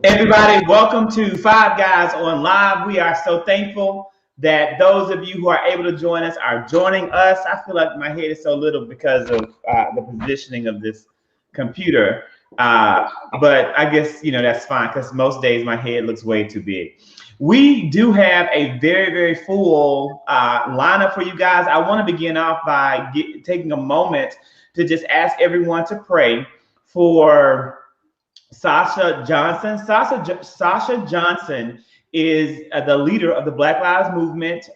Everybody, welcome to Five Guys on Live. We are so thankful that those of you who are able to join us are joining us. I feel like my head is so little because of the positioning of this computer. But I guess, that's fine because most days my head looks way too big. We do have a very, very full lineup for you guys. I want to begin off by taking a moment to just ask everyone to pray for Sasha Johnson. Sasha Johnson is the leader of the Black Lives Movement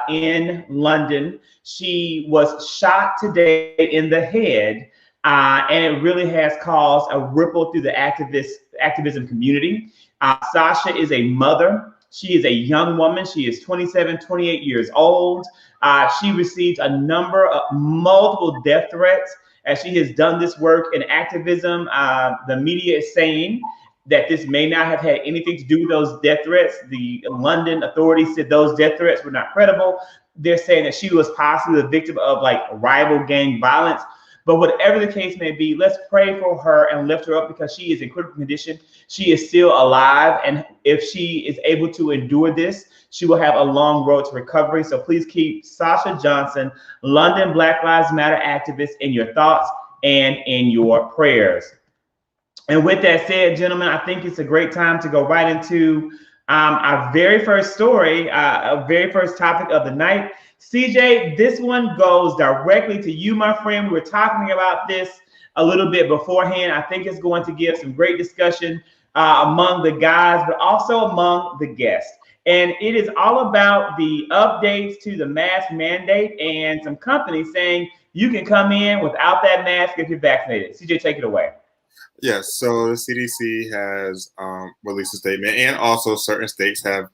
in London. She was shot today in the head, and it really has caused a ripple through the activism community. Sasha is a mother. She is a young woman. She is 27, 28 years old. She received multiple death threats as she has done this work in activism. The media is saying that this may not have had anything to do with those death threats. The London authorities said those death threats were not credible. They're saying that she was possibly the victim of rival gang violence. But whatever the case may be, let's pray for her and lift her up because she is in critical condition. She is still alive. And if she is able to endure this, she will have a long road to recovery. So please keep Sasha Johnson, London Black Lives Matter activist, in your thoughts and in your prayers. And with that said, gentlemen, I think it's a great time to go right into our very first story, our very first topic of the night. CJ, this one goes directly to you, my friend. We were talking about this a little bit beforehand. I think it's going to give some great discussion among the guys, but also among the guests. And it is all about the updates to the mask mandate and some companies saying you can come in without that mask if you're vaccinated. CJ, take it away. Yes, so the CDC has released a statement, and also certain states have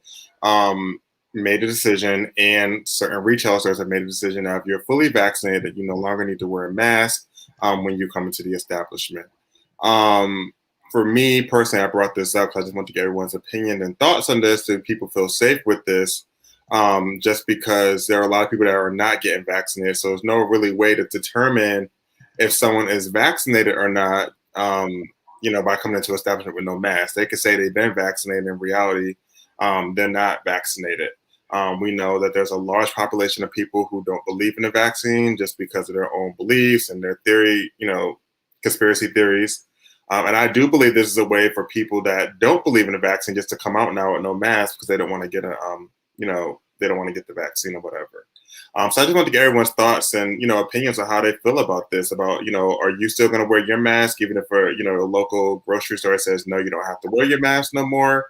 made a decision, and certain retail stores have made a decision that if you're fully vaccinated, that you no longer need to wear a mask when you come into the establishment. For me personally, I brought this up because I just want to get everyone's opinion and thoughts on this, so people feel safe with this, just because there are a lot of people that are not getting vaccinated. So there's no really way to determine if someone is vaccinated or not, by coming into an establishment with no mask. They could say they've been vaccinated. In reality, they're not vaccinated. We know that there's a large population of people who don't believe in the vaccine just because of their own beliefs and their theory, conspiracy theories. And I do believe this is a way for people that don't believe in the vaccine just to come out now with no mask because they don't want to get they don't want to get the vaccine or whatever. So I just want to get everyone's thoughts and, opinions on how they feel about this, about, are you still going to wear your mask, even if, a local grocery store says, no, you don't have to wear your mask no more,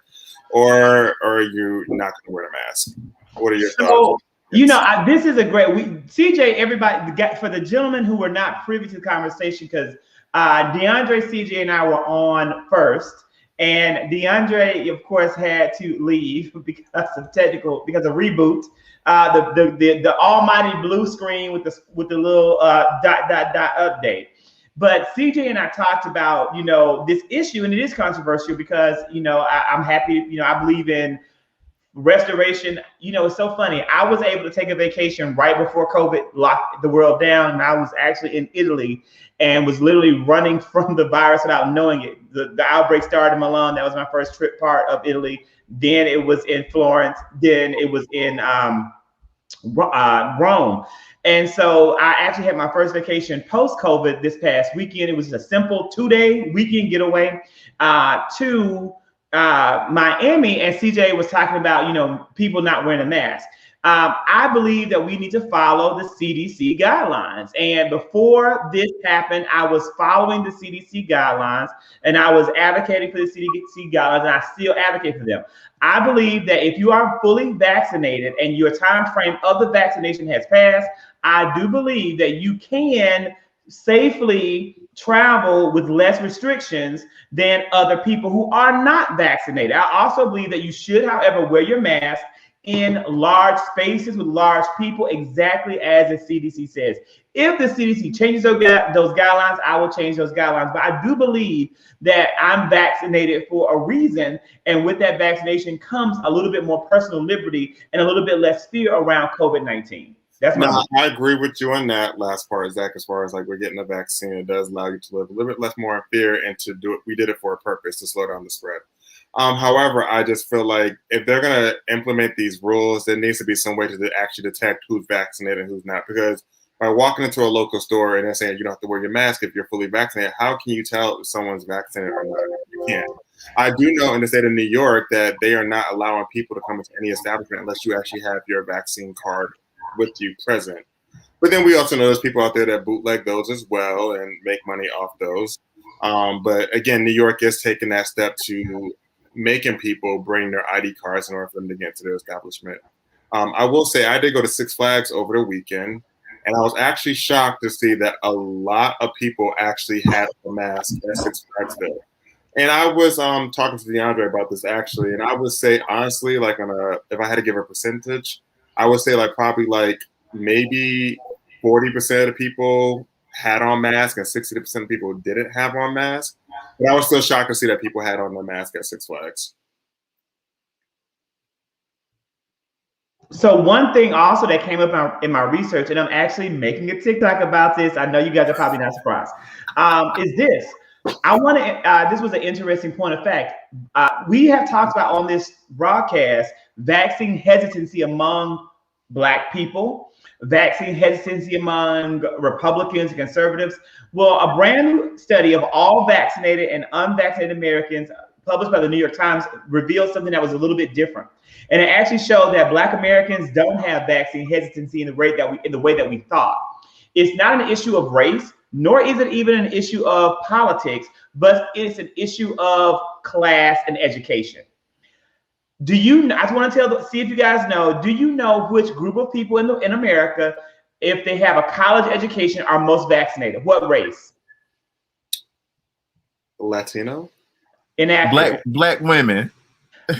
or are you not going to wear a mask? What are your thoughts? This is a great CJ, everybody, for the gentlemen who were not privy to the conversation, because DeAndre, CJ, and I were on first, and DeAndre, of course, had to leave because of reboot. The almighty blue screen with the little dot update. But CJ and I talked about this issue, and it is controversial because I'm happy. I believe in restoration. It's so funny. I was able to take a vacation right before COVID locked the world down, and I was actually in Italy and was literally running from the virus without knowing it. The outbreak started in Milan. That was my first trip part of Italy. Then it was in Florence. Then it was in Rome. And so I actually had my first vacation post-COVID this past weekend. It was a simple 2-day weekend getaway to Miami, and CJ was talking about, people not wearing a mask. I believe that we need to follow the CDC guidelines. And before this happened, I was following the CDC guidelines, and I was advocating for the CDC guidelines, and I still advocate for them. I believe that if you are fully vaccinated and your time frame of the vaccination has passed, I do believe that you can safely travel with less restrictions than other people who are not vaccinated. I also believe that you should, however, wear your mask in large spaces with large people, exactly as the CDC says. If the CDC changes those guidelines, I will change those guidelines. But I do believe that I'm vaccinated for a reason. And with that vaccination comes a little bit more personal liberty and a little bit less fear around COVID-19. That's my No, I agree with you on that last part, Zach. As far as like we're getting a vaccine, it does allow you to live a little bit less more in fear and to do it. We did it for a purpose to slow down the spread. However, I just feel like if they're going to implement these rules, there needs to be some way to actually detect who's vaccinated and who's not. Because by walking into a local store and they're saying you don't have to wear your mask if you're fully vaccinated, how can you tell if someone's vaccinated or not? You can't. I do know in the state of New York that they are not allowing people to come into any establishment unless you actually have your vaccine card with you present. But then we also know there's people out there that bootleg those as well and make money off those. But again, New York is taking that step to making people bring their ID cards in order for them to get into their establishment. I will say I did go to Six Flags over the weekend, and I was actually shocked to see that a lot of people actually had a mask at Six Flags there. And I was talking to DeAndre about this actually, and I would say honestly, like if I had to give a percentage, I would say like probably like maybe 40% of the people had on masks and 60% of people didn't have on masks. But I was still shocked to see that people had on their mask at Six Flags. So one thing also that came up in my research, and I'm actually making a TikTok about this. I know you guys are probably not surprised. Is this? I want to. This was an interesting point of fact. We have talked about on this broadcast vaccine hesitancy among Black people, vaccine hesitancy among Republicans and conservatives. Well, a brand new study of all vaccinated and unvaccinated Americans, published by the New York Times, revealed something that was a little bit different. And it actually showed that Black Americans don't have vaccine hesitancy in the way that we thought. It's not an issue of race, nor is it even an issue of politics, but it's an issue of class and education. Do you? I just want to see if you guys know. Do you know which group of people in America, if they have a college education, are most vaccinated? What race? Latino. Inaccurate. Black women.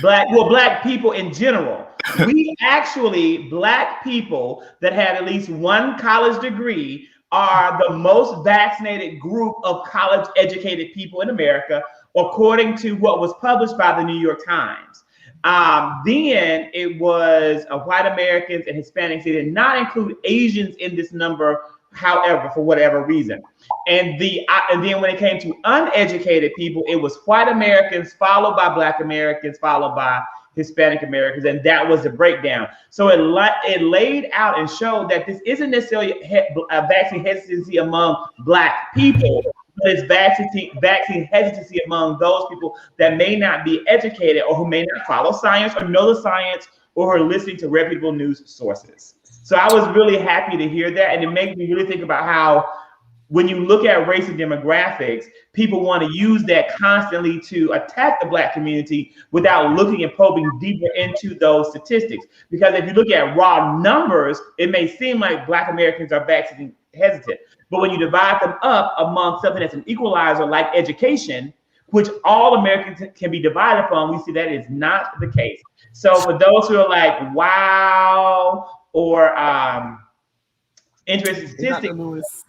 Black people in general. We actually, Black people that have at least one college degree are the most vaccinated group of college educated people in America, according to what was published by the New York Times. Then it was white Americans and Hispanics. They did not include Asians in this number, however, for whatever reason. And then when it came to uneducated people, it was white Americans, followed by Black Americans, followed by Hispanic Americans, and that was the breakdown. So it laid out and showed that this isn't necessarily a vaccine hesitancy among Black people, but it's vaccine hesitancy among those people that may not be educated or who may not follow science or know the science or who are listening to reputable news sources. So I was really happy to hear that, and it made me really think about how when you look at race and demographics, people want to use that constantly to attack the Black community without looking and probing deeper into those statistics. Because if you look at raw numbers, it may seem like Black Americans are vaccine hesitant. But when you divide them up among something that's an equalizer like education, which all Americans can be divided upon, we see that is not the case. So for those who are like, wow, or interesting statistics.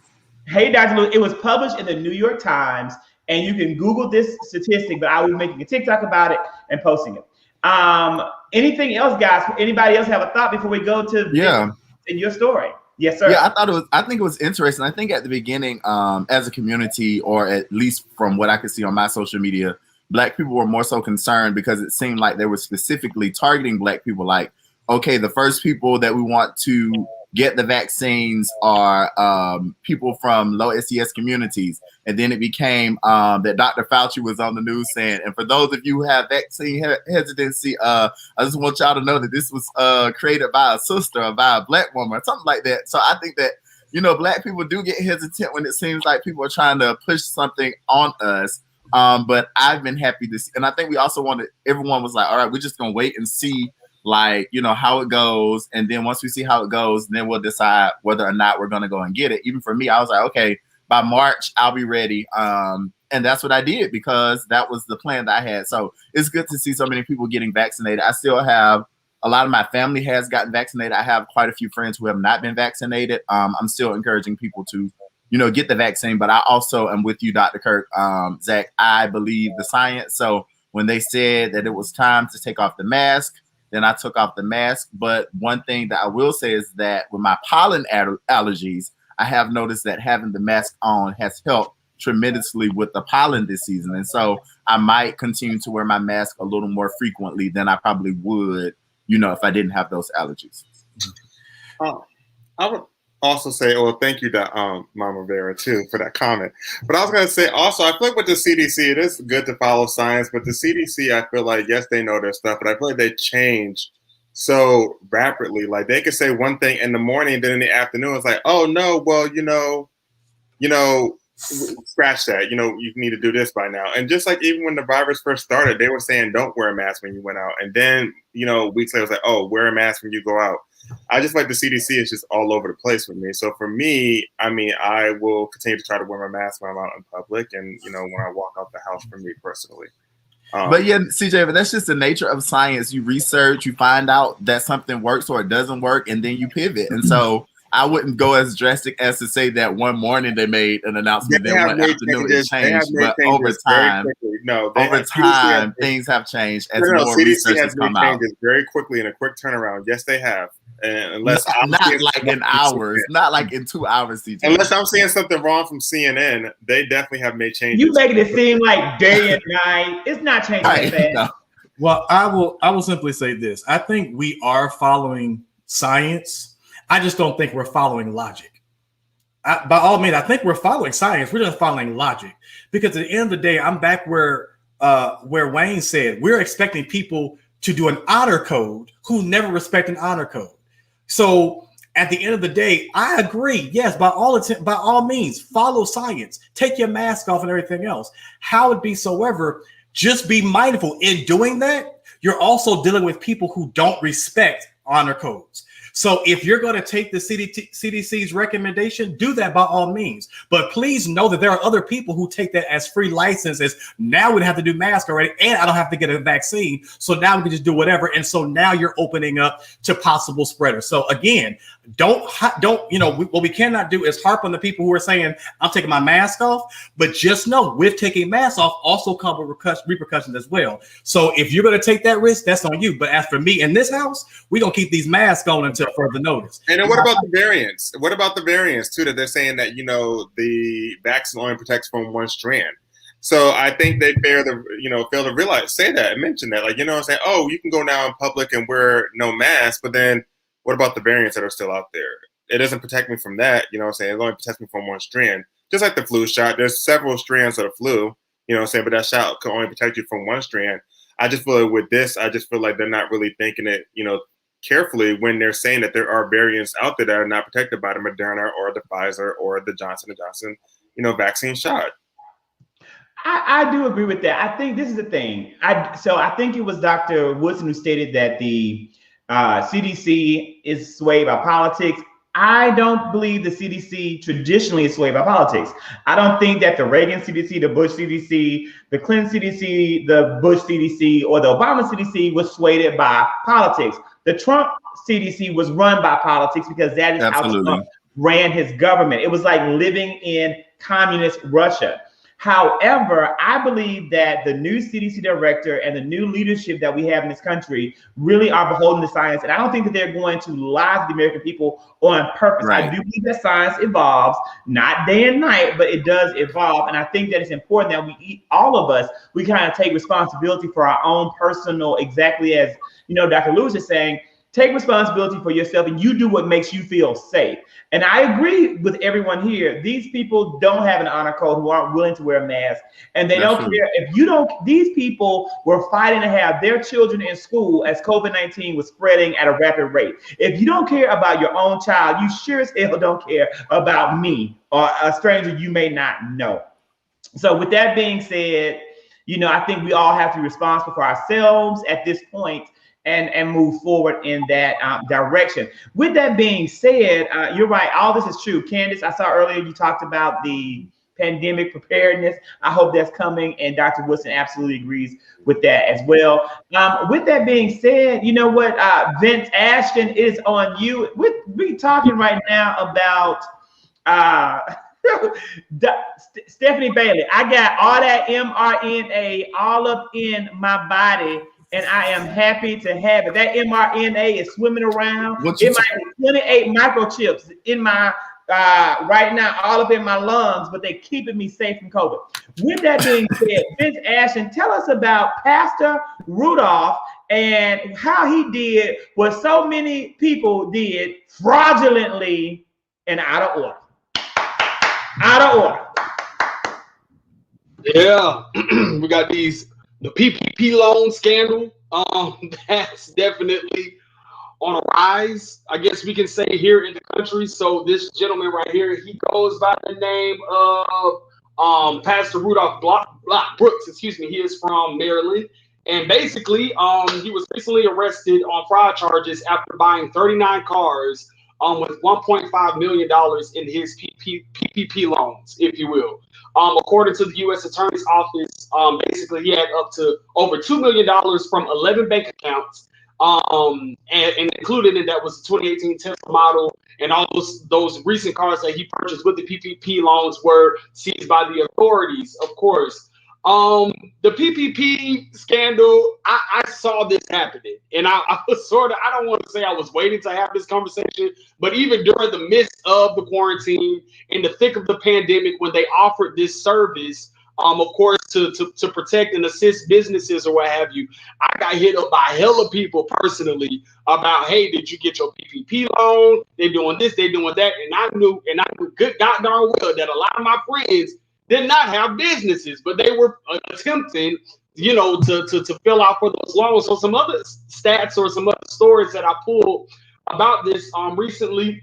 Hey, Dr. Lewis, it was published in the New York Times, and you can Google this statistic, but I was making a TikTok about it and posting it. Anything else, guys? Anybody else have a thought before we go to in your story? Yes, sir. Yeah, I think it was interesting. I think at the beginning, as a community, or at least from what I could see on my social media, Black people were more so concerned because it seemed like they were specifically targeting Black people. Like, okay, the first people that we want to get the vaccines are people from low SES communities. And then it became that Dr. Fauci was on the news saying, and for those of you who have vaccine hesitancy, I just want y'all to know that this was created by a sister or by a Black woman or something like that. So I think that, you know, Black people do get hesitant when it seems like people are trying to push something on us. But I've been happy to see, and I think we also everyone was like, all right, we're just going to wait and see, like, you know, how it goes. And then once we see how it goes, then we'll decide whether or not we're going to go and get it. Even for me, I was like, okay, by March, I'll be ready. And that's what I did because that was the plan that I had. So it's good to see so many people getting vaccinated. I still have a lot of my family has gotten vaccinated. I have quite a few friends who have not been vaccinated. I'm still encouraging people to, you know, get the vaccine. But I also am with you, Dr. Kirk. Zach, I believe the science. So when they said that it was time to take off the mask, then I took off the mask. But one thing that I will say is that with my pollen allergies, I have noticed that having the mask on has helped tremendously with the pollen this season. And so I might continue to wear my mask a little more frequently than I probably would, if I didn't have those allergies. I would also say, well, thank you to Mama Vera too for that comment. But I was going to say also, I feel like with the CDC, it is good to follow science, but the CDC, I feel like, yes, they know their stuff, but I feel like they change so rapidly. Like they could say one thing in the morning, then in the afternoon, it's like, oh no, well, scratch that. You need to do this by now. And just like even when the virus first started, they were saying don't wear a mask when you went out. And then, weeks later, it was like, oh, wear a mask when you go out. I just like the CDC is just all over the place with me. So for me, I will continue to try to wear my mask when I'm out in public and, when I walk out the house for me personally. But yeah, CJ, but that's just the nature of science. You research, you find out that something works or it doesn't work, and then you pivot. And so I wouldn't go as drastic as to say that one morning they made an announcement, then one afternoon it changed. But over time, things have changed as more research has come out. Changes very quickly in a quick turnaround. Yes, they have. And unless not like in hours, not like in 2 hours, CJ. Unless I'm seeing something wrong from CNN, they definitely have made changes. You making it seem like day and night. It's not changing that fast. No. Well, I will simply say this. I think we are following science. I just don't think we're following logic. By all means, I think we're following science. We're just following logic. Because at the end of the day, I'm back where Wayne said, we're expecting people to do an honor code who never respect an honor code. So at the end of the day, I agree. Yes, by all means, follow science. Take your mask off and everything else. How it be soever, just be mindful. In doing that, you're also dealing with people who don't respect honor codes. So if you're going to take the CDC's recommendation, do that by all means. But please know that there are other people who take that as free license, as now we'd have to do masks already, and I don't have to get a vaccine. So now we can just do whatever. And so now you're opening up to possible spreaders. So again, what we cannot do is harp on the people who are saying, I'm taking my mask off. But just know with taking masks off also come with repercussions as well. So if you're going to take that risk, that's on you. But as for me in this house, we're going to keep these masks on until further notice. And then what about the variants? What about the variants too, that they're saying that, the vaccine only protects from one strand? So I think they fail to realize, say that and mention that, say, oh, you can go now in public and wear no mask, but then what about the variants that are still out there? It doesn't protect me from that, it only protects me from one strand. Just like the flu shot, there's several strands of the flu, but that shot can only protect you from one strand. I just feel like with this, they're not really thinking it, carefully when they're saying that there are variants out there that are not protected by the Moderna or the Pfizer or the Johnson & Johnson, vaccine shot. I do agree with that. I think this is the thing. I think it was Dr. Woodson who stated that the CDC is swayed by politics. I don't believe the CDC traditionally is swayed by politics. I don't think that the Reagan CDC, the Bush CDC, the Clinton CDC, the Bush CDC, or the Obama CDC was swayed by politics. The Trump CDC was run by politics because that is how Trump ran his government. It was like living in communist Russia. However, I believe that the new CDC director and the new leadership that we have in this country really are beholden to science. And I don't think that they're going to lie to the American people on purpose. Right. I do believe that science evolves, not day and night, but it does evolve. And I think that it's important that all of us, we kind of take responsibility for our own personal, exactly as, Dr. Lewis is saying, take responsibility for yourself and you do what makes you feel safe. And I agree with everyone here. These people don't have an honor code who aren't willing to wear a mask. And they don't care if you don't. These people were fighting to have their children in school as COVID-19 was spreading at a rapid rate. If you don't care about your own child, you sure as hell don't care about me or a stranger you may not know. So with that being said, I think we all have to be responsible for ourselves at this point and move forward in that direction. With that being said, you're right. All this is true. Candace, I saw earlier you talked about the pandemic preparedness. I hope that's coming. And Dr. Woodson absolutely agrees with that as well. With that being said, you know what, Vince Ashton, is on you. We're talking right now about Stephanie Bailey. I got all that mRNA all up in my body and I am happy to have it. That mRNA is swimming around. What you It might be 28 microchips in my right now, all up in my lungs, but they're keeping me safe from COVID. With that being said, Vince Ashton, tell us about Pastor Rudolph and how he did what so many people did fraudulently and out of order. Out of order. Yeah, we got the PPP loan scandal. That's definitely on a rise, I guess we can say, here in the country. So this gentleman right here, he goes by the name of Pastor Rudolph Brooks. Excuse me. He is from Maryland, and basically, he was recently arrested on fraud charges after buying 39 cars with $1.5 million in his PPP loans, if you will. According to the U.S. Attorney's Office, basically he had up to over $2 million from 11 bank accounts, and included in that was the 2018 Tesla model, and all those recent cars that he purchased with the PPP loans were seized by the authorities, of course. The PPP scandal, I saw this happening, and I was I don't want to say I was waiting to have this conversation, but even during the midst of the quarantine, in the thick of the pandemic, when they offered this service, of course, to protect and assist businesses or what have you, I got hit up by hella people personally about, hey, did you get your PPP loan? They're doing this, they're doing that, and I knew good goddamn well that a lot of my friends did not have businesses, but they were attempting, to fill out for those loans. So some other stats or some other stories that I pulled about this recently.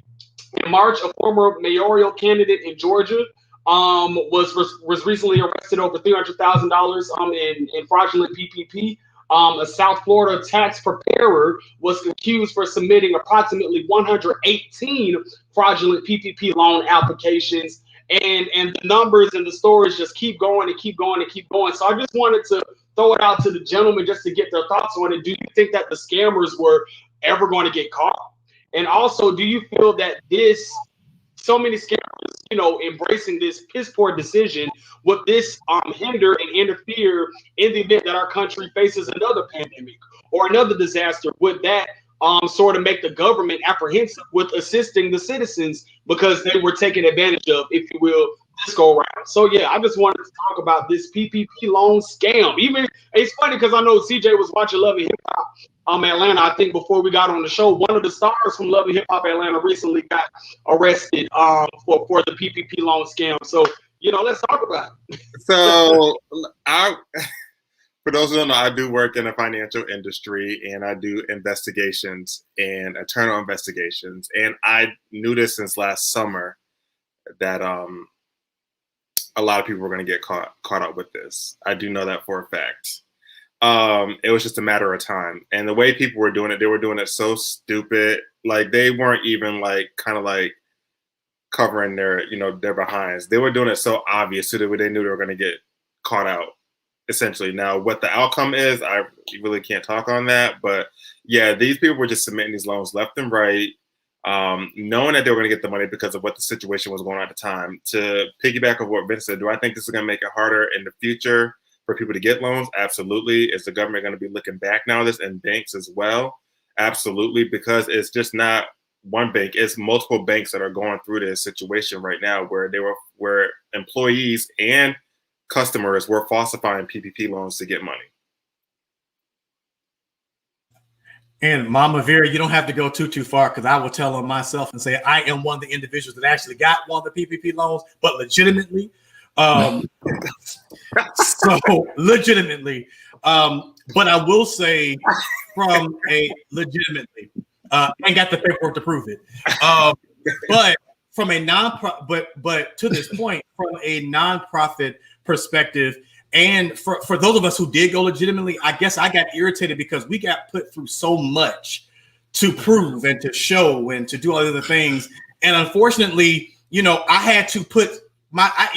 In March, a former mayoral candidate in Georgia was recently arrested over $300,000 in fraudulent PPP. A South Florida tax preparer was accused for submitting approximately 118 fraudulent PPP loan applications. And the numbers and the stories just keep going and keep going and keep going. So I just wanted to throw it out to the gentlemen just to get their thoughts on it. Do you think that the scammers were ever going to get caught? And also, do you feel that so many scammers, embracing this piss poor decision, would this hinder and interfere in the event that our country faces another pandemic or another disaster? Would that sort of make the government apprehensive with assisting the citizens because they were taken advantage of, if you will, this go around? So yeah, I just wanted to talk about this PPP loan scam. Even it's funny because I know CJ was watching Love and Hip Hop Atlanta. I think before we got on the show, one of the stars from Love and Hip Hop Atlanta recently got arrested for the PPP loan scam. So let's talk about it. So for those who don't know, I do work in the financial industry, and I do investigations and internal investigations. And I knew this since last summer that a lot of people were going to get caught up with this. I do know that for a fact. It was just a matter of time. And the way people were doing it, they were doing it so stupid. Like they weren't even kind of covering their behinds. They were doing it so obvious so that they knew they were going to get caught out. Essentially. Now, what the outcome is, I really can't talk on that. But yeah, these people were just submitting these loans left and right, knowing that they were going to get the money because of what the situation was going on at the time. To piggyback on what Vince said, do I think this is going to make it harder in the future for people to get loans? Absolutely. Is the government going to be looking back now at this, and banks as well? Absolutely, because it's just not one bank. It's multiple banks that are going through this situation right now where employees and customers were falsifying PPP loans to get money. And Mama Vera, you don't have to go too far, because I will tell on myself and say I am one of the individuals that actually got one of the PPP loans, but legitimately. So legitimately. But I will say from a legitimately, and got the paperwork to prove it. But from a but to this point, from a nonprofit perspective, and for those of us who did go legitimately, I guess I got irritated because we got put through so much to prove and to show and to do all other things. And unfortunately, I had to put I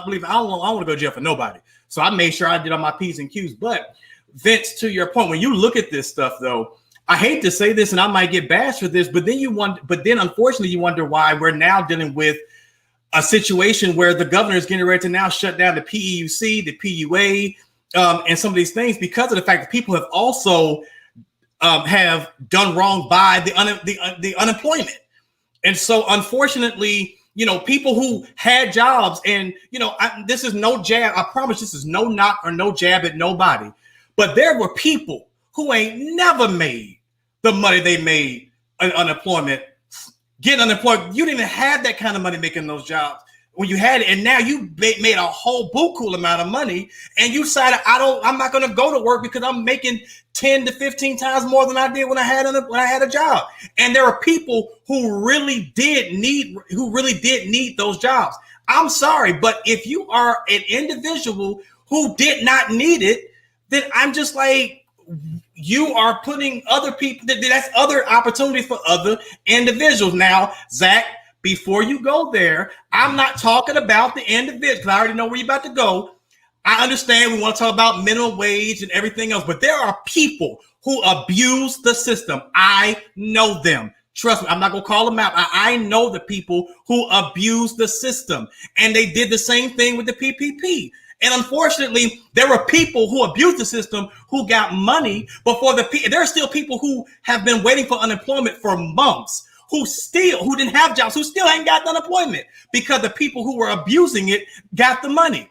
believe I don't want to go to jail for nobody. So I made sure I did all my P's and Q's. But Vince, to your point, when you look at this stuff, though, I hate to say this, and I might get bashed for this, but then unfortunately, you wonder why we're now dealing with a situation where the governor is getting ready to now shut down the PEUC, the PUA, and some of these things because of the fact that people have also have done wrong by the unemployment. And so, unfortunately, people who had jobs, and this is no jab. I promise, this is no knock or no jab at nobody. But there were people who ain't never made the money they made in unemployment, getting unemployed. You didn't have that kind of money making those jobs when you had it, and now you made a whole buku amount of money, and you decided I'm not going to go to work because I'm making 10 to 15 times more than I did when I had a job. And there are people who really did need those jobs. I'm sorry, but if you are an individual who did not need it, then I'm just like, you are putting other people, that's other opportunities for other individuals. Now, Zach, before you go there, I'm not talking about the individual, because I already know where you're about to go. I understand we want to talk about minimum wage and everything else, but there are people who abuse the system. I know them. Trust me, I'm not going to call them out. I know the people who abuse the system, and they did the same thing with the PPP. And unfortunately, there were people who abused the system who got money before there are still people who have been waiting for unemployment for months, who didn't have jobs, who still ain't got unemployment because the people who were abusing it got the money.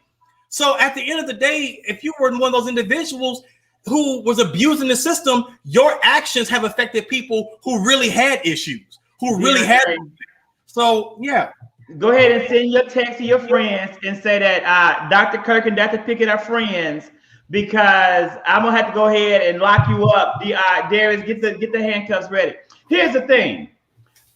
So at the end of the day, if you were one of those individuals who was abusing the system, your actions have affected people who really had issues, who really had. So, yeah. Go ahead and send your text to your friends and say that Dr. Kirk and Dr. Pickett are friends, because I'm gonna have to go ahead and lock you up. Darius, get the handcuffs ready. Here's the thing.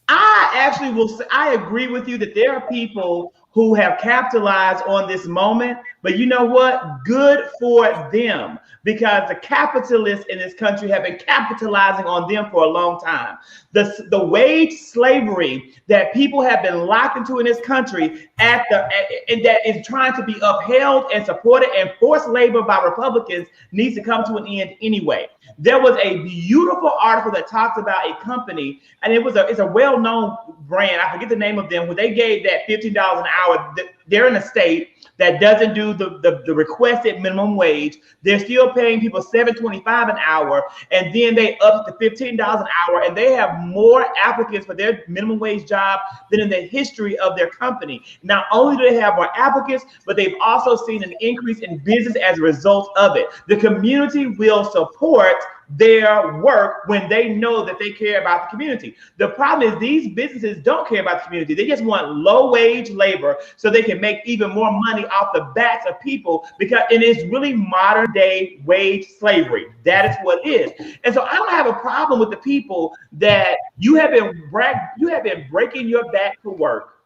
I agree with you that there are people who have capitalized on this moment, but you know what? Good for them, because the capitalists in this country have been capitalizing on them for a long time. The wage slavery that people have been locked into in this country and that is trying to be upheld and supported, and forced labor by Republicans needs to come to an end anyway. There was a beautiful article that talks about a company, and it's a well-known brand. I forget the name of them, where they gave that $15 an hour. They're in a state that doesn't do the requested minimum wage. They're still paying people $7.25 an hour, and then they up to $15 an hour, and they have more applicants for their minimum wage job than in the history of their company. Not only do they have more applicants, but they've also seen an increase in business as a result of it. The community will support their work when they know that they care about the community. The problem is these businesses don't care about the community. They just want low wage labor so they can make even more money off the backs of people, because it is really modern day wage slavery. That is what it is. And so I don't have a problem with the people that you have been breaking your back to work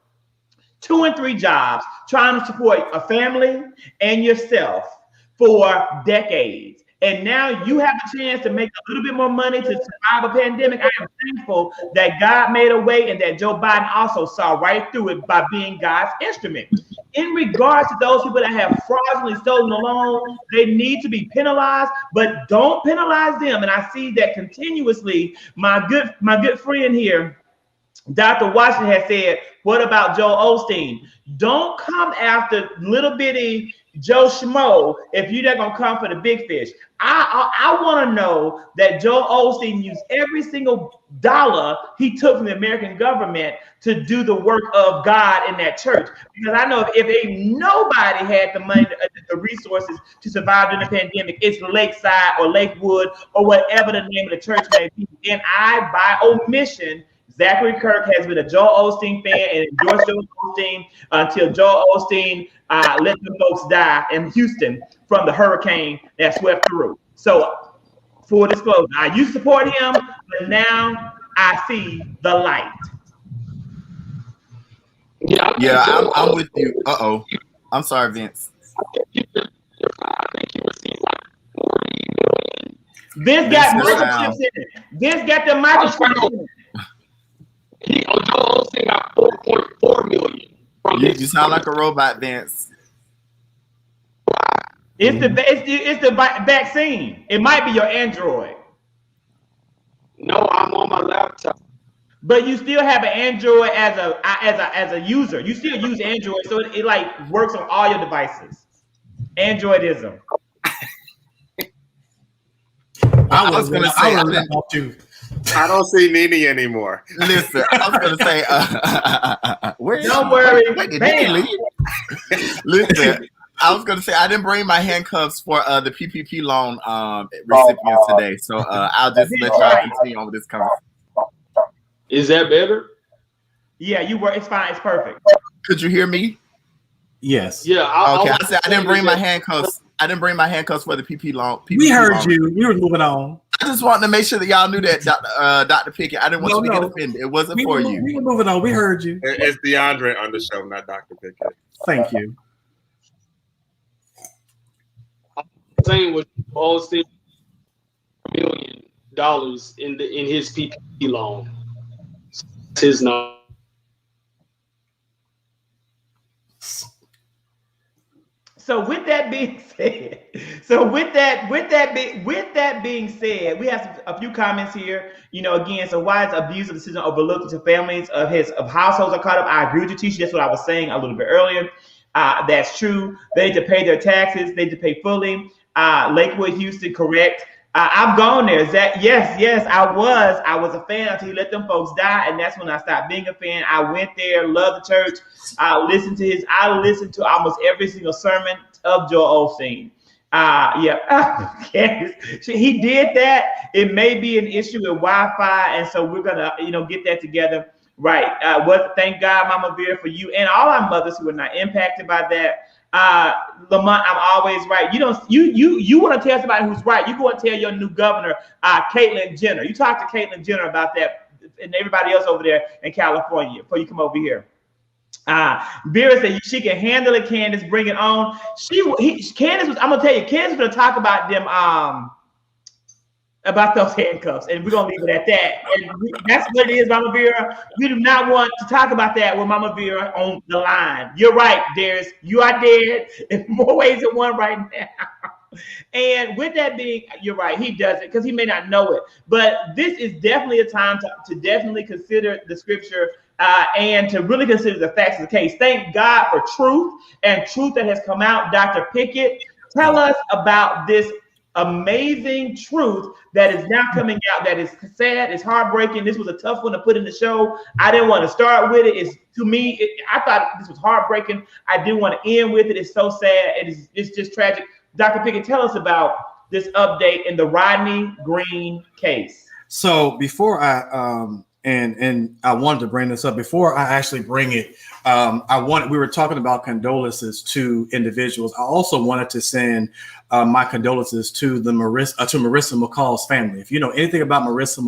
2 and 3 jobs, trying to support a family and yourself for decades. And now you have a chance to make a little bit more money to survive a pandemic. I am thankful that God made a way, and that Joe Biden also saw right through it by being God's instrument. In regards to those people that have fraudulently stolen a loan, they need to be penalized, but don't penalize them. And I see that continuously. My good friend here, Dr. Washington, has said, what about Joel Osteen? Don't come after little bitty Joe Schmo if you're not gonna come for the big fish. I want to know that Joel Osteen used every single dollar he took from the American government to do the work of God in that church. Because I know if ain't nobody had the money, the resources to survive during the pandemic, it's Lakeside or Lakewood or whatever the name of the church may be. And I, by omission, Zachary Kirk has been a Joel Osteen fan and endorsed Joel Osteen until Joel Osteen let the folks die in Houston from the hurricane that swept through. So, full disclosure, I used to support him, but now I see the light. Yeah, I'm with you. I'm sorry, Vince. I think you were seeing like 40 million. Vince got microchips in it. Vince got the microchips in it. Joel Osteen got 4.4 million. You sound like a robot, Vince. It's the vaccine. It might be your Android. No, I'm on my laptop. But you still have an Android as a user. You still use Android, so it like works on all your devices. Androidism. I was gonna say I didn't. I don't see Nene anymore. Listen, I was gonna say, where is Don't worry. Bam. Listen, I was gonna say I didn't bring my handcuffs for the PPP loan recipients today, so I'll just let y'all continue on with this conversation. Is that better? Yeah, you were. It's fine. It's perfect. Could you hear me? Yes. Yeah. I said I didn't bring my handcuffs. I didn't bring my handcuffs for the PPP loan. We heard you. We were moving on. I just wanted to make sure that y'all knew that, Dr. Pickett. I didn't want you to get offended. It wasn't for you. We were moving on. We heard you. It's DeAndre on the show, not Dr. Pickett. Thank you. Saying what Paul said, $1 million in his PPP loan. It's his number. So with that being said, we have a few comments here. You know, again, so why is abuse of decision overlooked to families of households are caught up? I agree with you, Tisha. That's what I was saying a little bit earlier. That's true. They need to pay their taxes. They need to pay fully. Lakewood, Houston, correct. I've gone there. Zach, yes, I was a fan until he let them folks die, and that's when I stopped being a fan. I went there, loved the church. I listened to almost every single sermon of Joel Osteen. He did that. It may be an issue with Wi-Fi, and so we're gonna, get that together. Right. Thank God, Mama Vera, for you and all our mothers who are not impacted by that. Lamont, I'm always right. You want to tell somebody who's right. You go and tell your new governor, Caitlyn Jenner. You talk to Caitlyn Jenner about that, and everybody else over there in California before you come over here. Vera said she can handle it. Candace, bring it on. Candace was. I'm gonna tell you, Candace was gonna talk about them. About those handcuffs, and we're gonna leave it at that. And that's what it is, Mama Vera. We do not want to talk about that with Mama Vera on the line. You're right, Darius. You are dead in more ways than one right now. And with that being, you're right, he does it because he may not know it. But this is definitely a time to definitely consider the scripture and to really consider the facts of the case. Thank God for truth and truth that has come out. Dr. Pickett, tell us about this amazing truth that is now coming out. That is sad. It's heartbreaking. This was a tough one to put in the show. I didn't want to start with it. I thought this was heartbreaking. I didn't want to end with it. It's so sad. It's just tragic. Dr. Pickett, tell us about this update in the Rodney Green case. So before and I wanted to bring this up before I actually bring it. We were talking about condolences to individuals. I also wanted to send my condolences to Marissa McCall's family. If you know anything about Marissa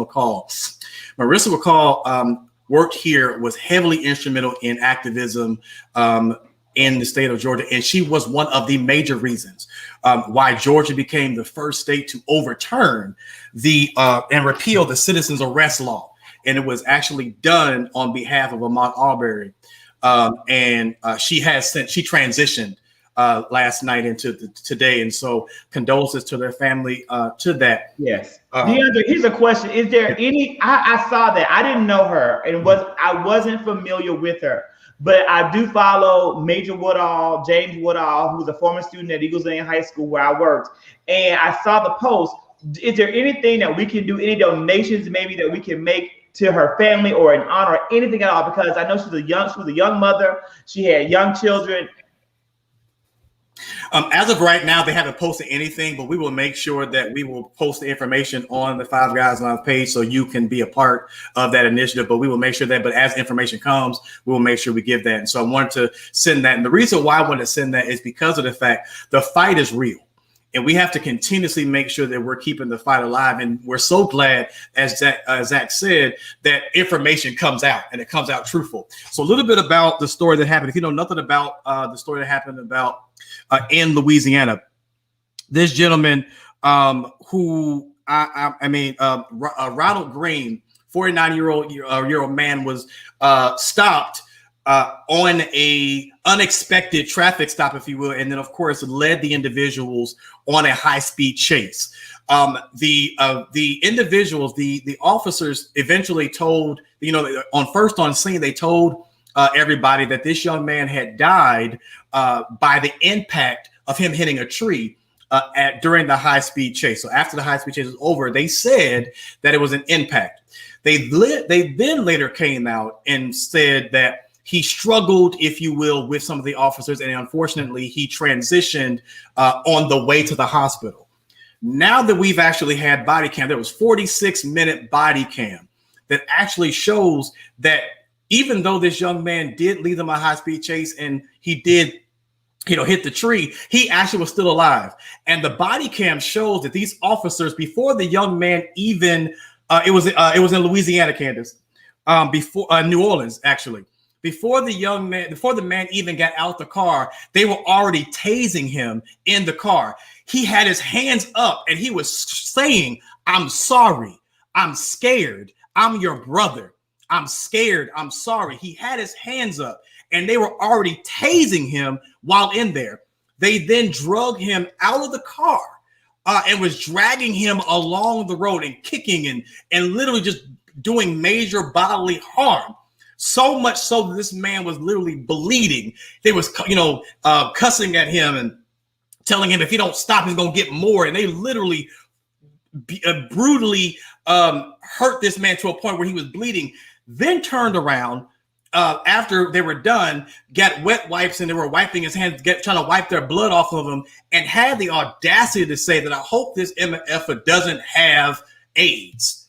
McCall worked here, was heavily instrumental in activism in the state of Georgia, and she was one of the major reasons why Georgia became the first state to overturn and repeal the citizens arrest law. And it was actually done on behalf of Ahmaud Arbery. She transitioned last night into today. And so condolences to their family to that. Yes. DeAndre, here's a question. Is there any, I saw that. I didn't know her and I wasn't familiar with her, but I do follow Major Woodall, James Woodall, who's a former student at Eagles Lane High School where I worked. And I saw the post. Is there anything that we can do, any donations maybe that we can make to her family or in honor or anything at all? Because I know she was a young mother. She had young children. As of right now, they haven't posted anything, but we will make sure that we will post the information on the Five Guys Live page so you can be a part of that initiative. But we will make sure that, but as information comes, we will make sure we give that. And so I wanted to send that. And the reason why I wanted to send that is because of the fact the fight is real. And we have to continuously make sure that we're keeping the fight alive. And we're so glad, as Zach said, that information comes out and it comes out truthful. So a little bit about the story that happened. If you know nothing about the story that happened about in Louisiana, this gentleman who Ronald Green, 49-year-old man, was stopped on a unexpected traffic stop, if you will, and then of course led the individuals on a high-speed chase. The individuals, the officers eventually told, on scene, they told everybody that this young man had died by the impact of him hitting a tree during the high-speed chase. So after the high-speed chase was over, they said that it was an impact. They then later came out and said that he struggled, if you will, with some of the officers, and unfortunately, he transitioned on the way to the hospital. Now that we've actually had body cam, there was 46-minute body cam that actually shows that even though this young man did lead them a high-speed chase and he did, hit the tree, he actually was still alive. And the body cam shows that these officers, before the young man even, it was in Louisiana, Candace, before New Orleans, actually. Before the man even got out the car, they were already tasing him in the car. He had his hands up and he was saying, "I'm sorry. I'm scared. I'm your brother. I'm scared. I'm sorry." He had his hands up and they were already tasing him while in there. They then drug him out of the car and was dragging him along the road and kicking and literally just doing major bodily harm. So much so that this man was literally bleeding. They was, cussing at him and telling him if he don't stop, he's going to get more. And they literally brutally hurt this man to a point where he was bleeding. Then turned around after they were done, got wet wipes and they were wiping his hands, trying to wipe their blood off of him, and had the audacity to say that I hope this MF doesn't have AIDS.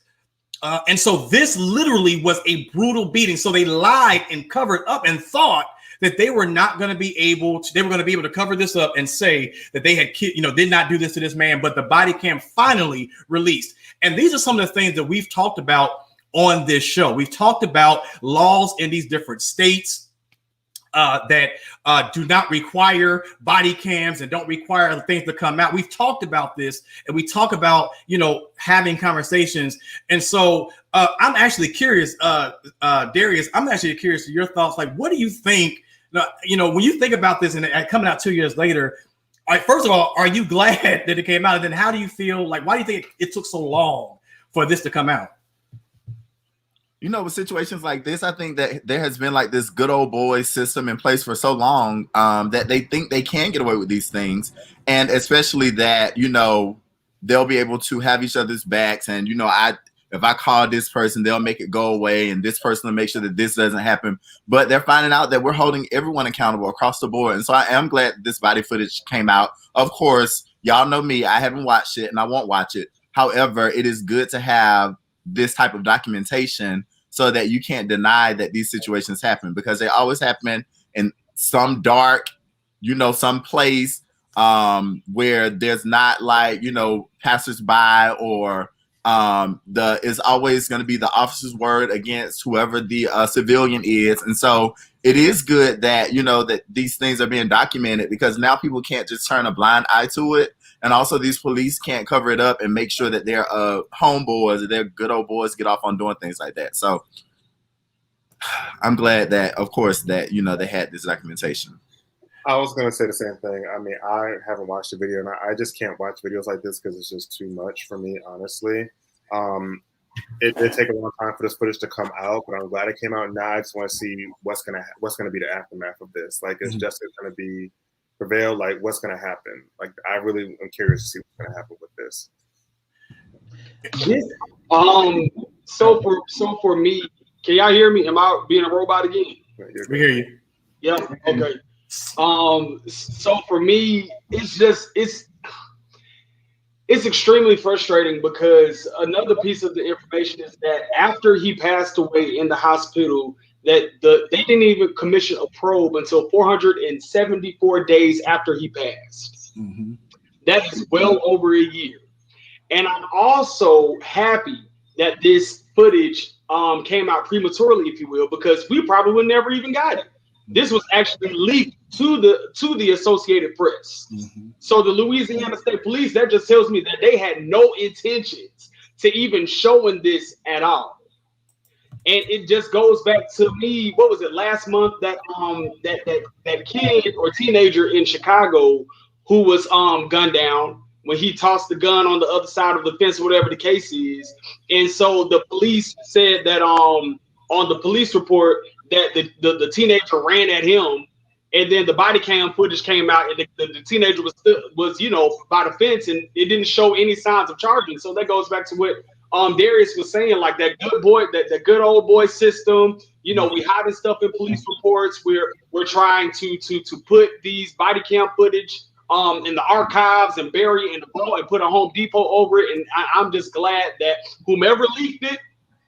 And so this literally was a brutal beating. So they lied and covered up and thought that they were not going to be able to, they were going to be able to cover this up and say that they had, did not do this to this man, but the body cam finally released. And these are some of the things that we've talked about on this show. We've talked about laws in these different states that do not require body cams and don't require things to come out. We've talked about this, and we talk about, having conversations. And so I'm actually curious, Darius, I'm actually curious to your thoughts. Like, what do you think, when you think about this and coming out 2 years later, first of all, are you glad that it came out? And then how do you feel, like, why do you think it took so long for this to come out? With situations like this, I think that there has been like this good old boy system in place for so long that they think they can get away with these things. And especially that, they'll be able to have each other's backs. And, if I call this person, they'll make it go away. And this person will make sure that this doesn't happen. But they're finding out that we're holding everyone accountable across the board. And so I am glad this body footage came out. Of course, y'all know me. I haven't watched it and I won't watch it. However, it is good to have this type of documentation so that you can't deny that these situations happen, because they always happen in some dark, some place where there's not like, passersby, or is always going to be the officer's word against whoever the civilian is. And so it is good that, that these things are being documented, because now people can't just turn a blind eye to it. And also these police can't cover it up and make sure that their homeboys or their good old boys get off on doing things like that. So I'm glad that, of course, that, they had this documentation. I was going to say the same thing. I mean, I haven't watched the video, and I just can't watch videos like this because it's just too much for me, honestly. It did take a long time for this footage to come out, but I'm glad it came out. Now I just want to see what's going to be the aftermath of this. Like, is justice going to be prevail? Like, what's going to happen? Like, I really am curious to see what's going to happen with this. So for me, can y'all hear me? Am I being a robot again? We hear you. Yeah. Okay. So for me, it's extremely frustrating, because another piece of the information is that after he passed away in the hospital, that they didn't even commission a probe until 474 days after he passed. Mm-hmm. That is well over a year. And I'm also happy that this footage came out prematurely, if you will, because we probably would never even got it. This was actually leaked to the Associated Press. Mm-hmm. So the Louisiana State Police, that just tells me that they had no intentions to even showing this at all. And it just goes back to me, what was it, last month, that kid or teenager in Chicago who was gunned down when he tossed the gun on the other side of the fence, whatever the case is. And so the police said that on the police report that the teenager ran at him And then the body cam footage came out, and the teenager was by the fence, and it didn't show any signs of charging. So that goes back to what Darius was saying, like that good boy, that good old boy system. We hiding stuff in police reports. We're trying to put these body cam footage in the archives and bury it in the vault and put a Home Depot over it. And I'm just glad that whomever leaked it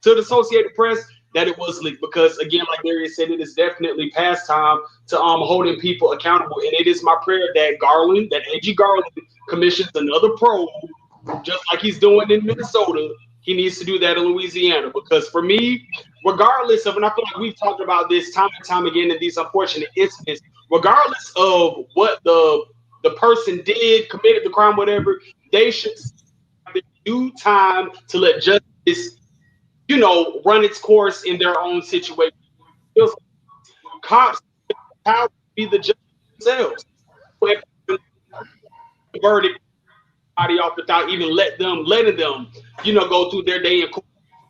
to the Associated Press, that it was leaked, because again, like Darius said, it is definitely past time to holding people accountable. And it is my prayer that A.G. Garland commissions another probe, just like he's doing in Minnesota. He needs to do that in Louisiana, because for me, regardless of, and I feel like we've talked about this time and time again in these unfortunate incidents, regardless of what the person did, committed the crime, whatever, they should have due time to let justice run its course in their own situation. Cops have to be the judge themselves. The verdict body off without even letting them, go through their day in court,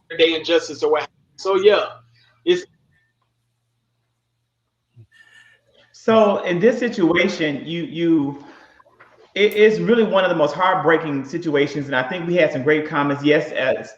their day in justice or what. So yeah, So in this situation, it is really one of the most heartbreaking situations, and I think we had some great comments. Yes,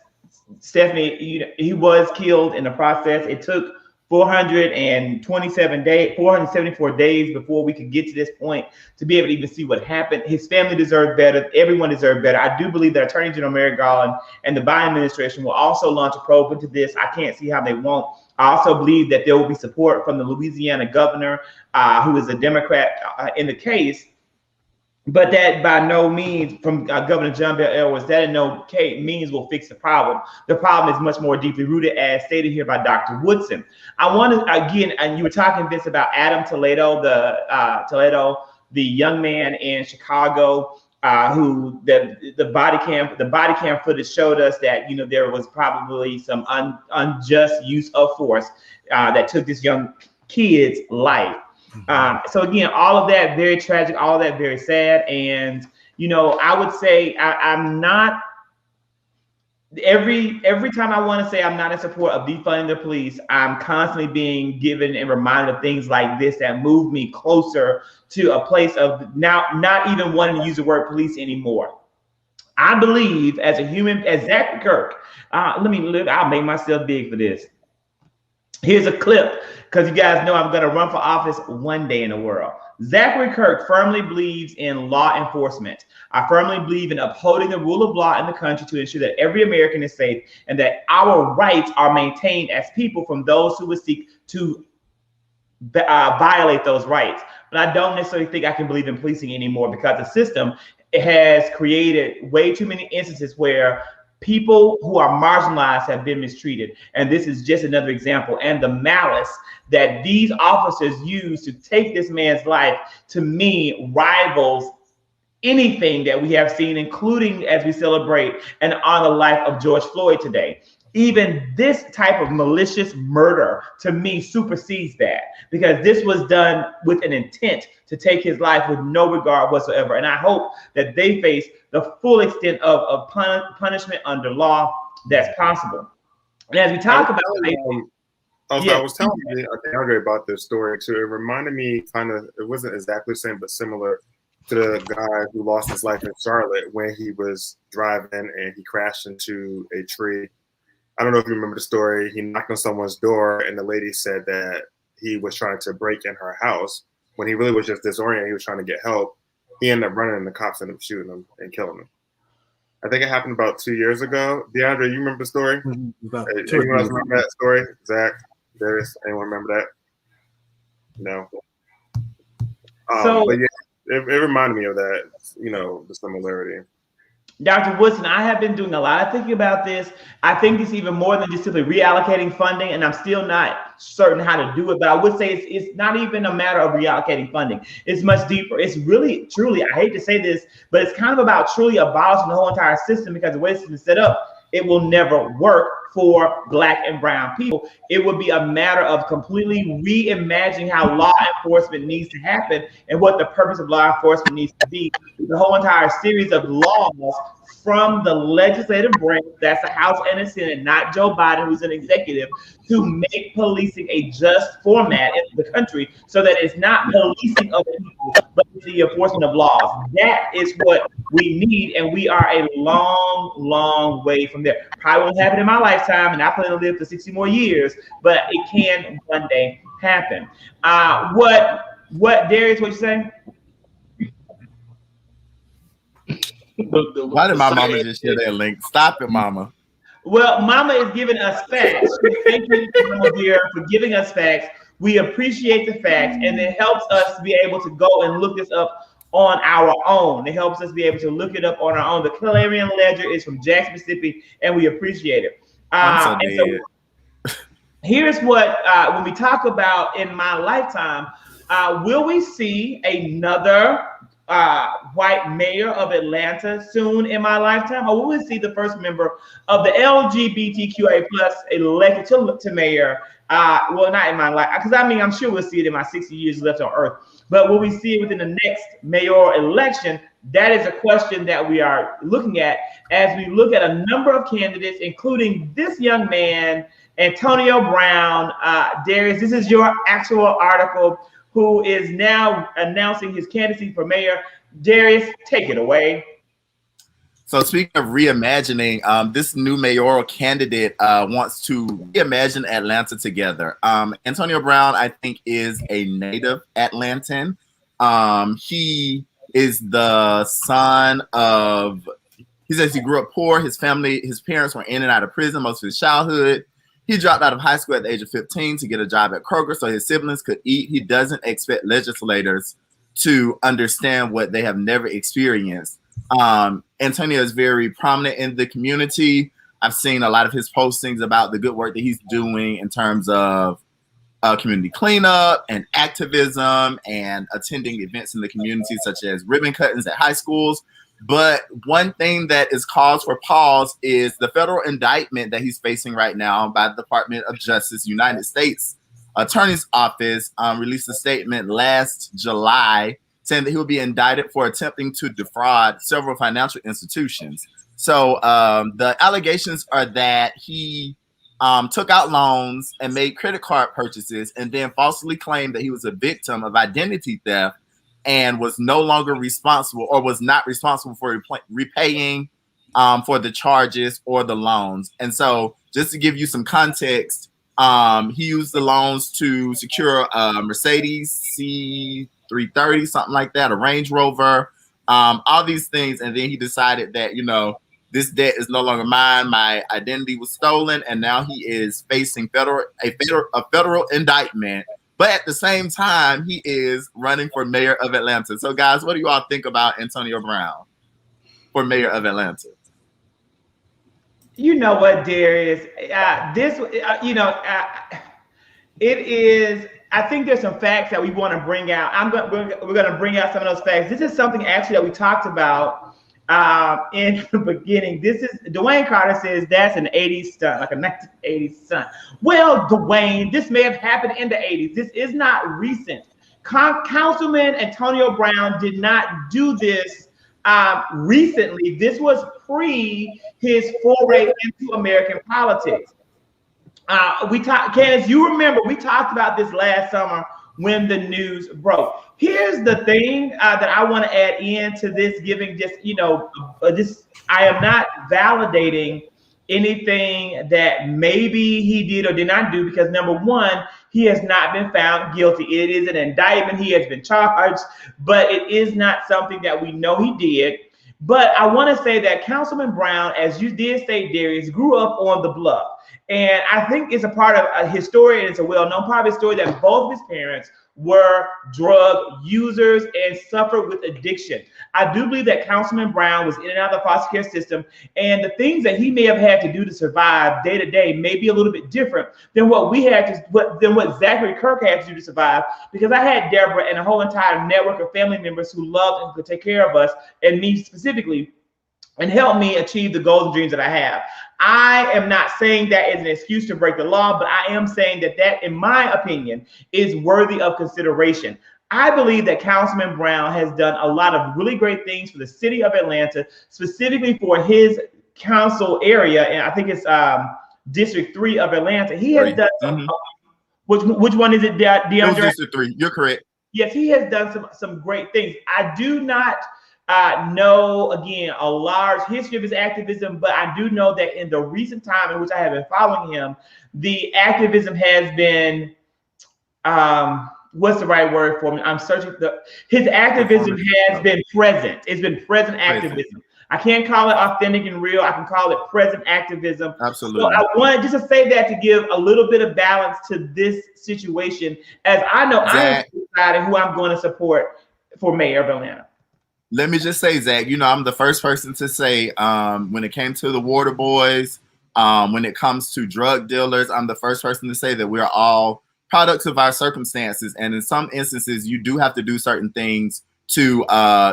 Stephanie, he was killed in the process. It took 474 days before we could get to this point to be able to even see what happened. His family deserved better. Everyone deserved better. I do believe that Attorney General Merrick Garland and the Biden administration will also launch a probe into this. I can't see how they won't. I also believe that there will be support from the Louisiana governor, who is a Democrat in the case. But that by no means, from Governor John Bel Edwards, that in no means will fix the problem. The problem is much more deeply rooted, as stated here by Dr. Woodson. I want to, again, and you were talking, Vince, about Adam Toledo, the young man in Chicago, who the body cam footage showed us that there was probably some unjust use of force that took this young kid's life. So again, all of that very tragic, all of that very sad. And, I would say I'm not, every time I want to say I'm not in support of defunding the police, I'm constantly being given and reminded of things like this that move me closer to a place of now not even wanting to use the word police anymore. I believe as a human, as Zachary Kirk, I'll make myself big for this. Here's a clip, because you guys know I'm going to run for office one day in the world. Zachary Kirk firmly believes in law enforcement. I firmly believe in upholding the rule of law in the country to ensure that every American is safe and that our rights are maintained as people from those who would seek to violate those rights. But I don't necessarily think I can believe in policing anymore, because the system has created way too many instances where people who are marginalized have been mistreated. And this is just another example. And the malice that these officers use to take this man's life, to me, rivals anything that we have seen, including as we celebrate and honor the life of George Floyd today. Even this type of malicious murder, to me, supersedes that, because this was done with an intent to take his life with no regard whatsoever. And I hope that they face the full extent of punishment under law that's possible. And as we talk about, I was telling DeAndre about this story too. It reminded me it wasn't exactly the same, but similar to the guy who lost his life in Charlotte when he was driving and he crashed into a tree. I don't know if you remember the story. He knocked on someone's door and the lady said that he was trying to break in her house when he really was just disoriented. He was trying to get help. He ended up running and the cops ended up shooting him and killing him. I think it happened about 2 years ago. DeAndre, you remember the story? Anyone else remember that story? Zach, Darius, anyone remember that? No. But yeah, it reminded me of that, the similarity. Dr. Woodson, I have been doing a lot of thinking about this. I think it's even more than just simply reallocating funding, and I'm still not certain how to do it. But I would say it's not even a matter of reallocating funding. It's much deeper. It's really, truly, I hate to say this, but it's kind of about truly abolishing the whole entire system, because the way it's been set up, it will never work for Black and brown people. It would be a matter of completely reimagining how law enforcement needs to happen and what the purpose of law enforcement needs to be. The whole entire series of laws from the legislative branch, that's the House and the Senate, not Joe Biden, who's an executive, to make policing a just format in the country so that it's not policing of people, but it's the enforcement of laws. That is what we need, and we are a long, long way from there. Probably won't happen in my lifetime, and I plan to live for 60 more years, but it can one day happen. What Darius, what you saying? Why did my mama just share that link? Stop it, mama. Well, Mama is giving us facts. Thank you, Mama dear, for giving us facts. We appreciate the facts, and it helps us to be able to go and look this up on our own. It helps us be able to look it up on our own. The Clarion Ledger is from Jackson, Mississippi, and we appreciate it. So here's what, when we talk about in my lifetime, will we see another white mayor of Atlanta soon in my lifetime, or will we see the first member of the LGBTQA plus elected to mayor? Well, not in my life, because I mean, I'm sure we'll see it in my 60 years left on earth, but will we see it within the next mayoral election? That is a question that we are looking at as we look at a number of candidates, including this young man, Antonio Brown. Darius, this is your actual article, who is now announcing his candidacy for mayor. Darius, take it away. So speaking of reimagining, this new mayoral candidate wants to reimagine Atlanta together. Antonio Brown, I think, is a native Atlantan. He is the son of, he says he grew up poor. His parents were in and out of prison most of his childhood. He dropped out of high school at the age of 15 to get a job at Kroger so his siblings could eat. He doesn't expect legislators to understand what they have never experienced. Antonio is very prominent in the community. I've seen a lot of his postings about the good work that he's doing in terms of community cleanup and activism and attending events in the community, such as ribbon cuttings at high schools. But one thing that is cause for pause is the federal indictment that he's facing right now by the Department of Justice, United States Attorney's Office released a statement last July saying that he will be indicted for attempting to defraud several financial institutions. So the allegations are that he took out loans and made credit card purchases and then falsely claimed that he was a victim of identity theft and was no longer responsible, or was not responsible for repaying for the charges or the loans. And so just to give you some context, he used the loans to secure a Mercedes C330, something like that, a Range Rover, all these things. And then he decided that, you know, this debt is no longer mine. My identity was stolen. And now he is facing a federal indictment. But at the same time, he is running for mayor of Atlanta. So, guys, what do you all think about Antonio Brown for mayor of Atlanta? You know what, Darius? It is. I think there's some facts that we want to bring out. We're going to bring out some of those facts. This is something actually that we talked about in the beginning. This is Dwayne Carter says that's an 80s stunt, like a 1980s stunt. Well, Dwayne, this may have happened in the 80s. This is not recent. Councilman Antonio Brown did not do this recently. This was pre his foray into American politics. Candace, you remember we talked about this last summer when the news broke. Here's the thing that I want to add into this, giving just, I am not validating anything that maybe he did or did not do, because number one, he has not been found guilty. It is an indictment. He has been charged, but it is not something that we know he did. But I want to say that Councilman Brown, as you did say, Darius, grew up on the bluff. And I think it's a part of his story, and it's a well-known part of his story, that both of his parents were drug users and suffered with addiction. I do believe that Councilman Brown was in and out of the foster care system, and the things that he may have had to do to survive day to day may be a little bit different than what what Zachary Kirk had to do to survive, because I had Deborah and a whole entire network of family members who loved and could take care of us, and me specifically, and help me achieve the goals and dreams that I have. I am not saying that is an excuse to break the law, but I am saying that, in my opinion, is worthy of consideration. I believe that Councilman Brown has done a lot of really great things for the city of Atlanta, specifically for his council area, and I think it's District 3 of Atlanta. He has done some. Which one is it, DeAndre? District 3. You're correct. Yes, he has done some great things. I do not know, again, a large history of his activism, but I do know that in the recent time in which I have been following him, the activism has been, what's the right word for me? I'm searching. His activism has been present. It's been present activism. I can't call it authentic and real. I can call it present activism. Absolutely. So I wanted just to say that to give a little bit of balance to this situation, as I know I'm deciding who I'm going to support for mayor of Atlanta. Let me just say, Zach, you know, I'm the first person to say when it came to the water boys, when it comes to drug dealers, I'm the first person to say that we're all products of our circumstances. And in some instances, you do have to do certain things to,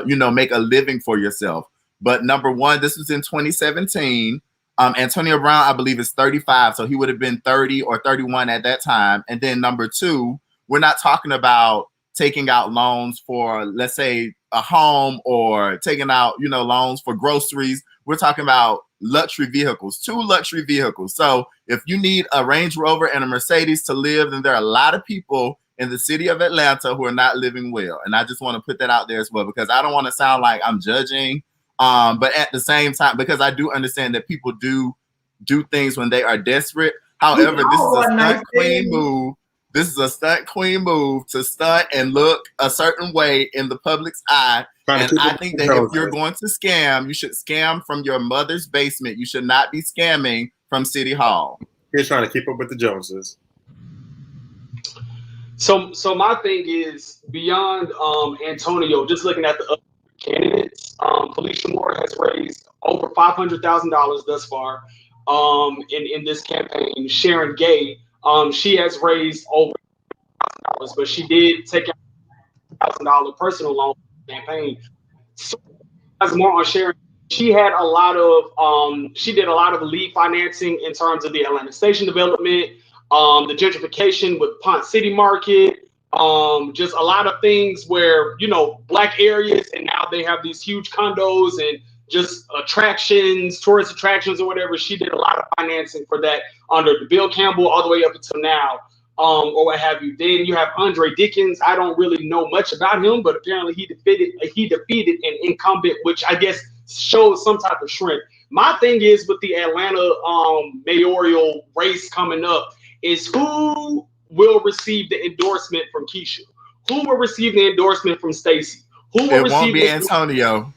you know, make a living for yourself. But number one, this was in 2017. Antonio Brown, I believe, is 35. So he would have been 30 or 31 at that time. And then number two, we're not talking about taking out loans for, let's say, a home or taking out, you know, loans for groceries. We're talking about luxury vehicles, 2 luxury vehicles. So if you need a Range Rover and a Mercedes to live, then there are a lot of people in the city of Atlanta who are not living well. And I just want to put that out there as well, because I don't want to sound like I'm judging. But at the same time, because I do understand that people do things when they are desperate. However, this is a stunt queen move. This is a stunt queen move to stunt and look a certain way in the public's eye. And I think that if you're going to scam, you should scam from your mother's basement. You should not be scamming from City Hall. He's trying to keep up with the Joneses. So my thing is beyond Antonio, just looking at the other candidates, Felicia Moore has raised over $500,000 thus far in this campaign. Sharon Gay, she has raised over $1,000, but she did take out $1,000 personal loan campaign. So as more on Sharon, she had a lot of she did a lot of lead financing in terms of the Atlanta Station development, the gentrification with Ponce City Market, just a lot of things where, you know, black areas, and now they have these huge condos and just attractions, tourist attractions or whatever. She did a lot of financing for that under the Bill Campbell all the way up until now, or what have you. Then you have Andre Dickens. I don't really know much about him, but apparently he defeated an incumbent, which I guess shows some type of strength. My thing is with the Atlanta mayoral race coming up is who will receive the endorsement from Keisha? Who will receive the endorsement from Stacey? Who will receive? It won't be Antonio.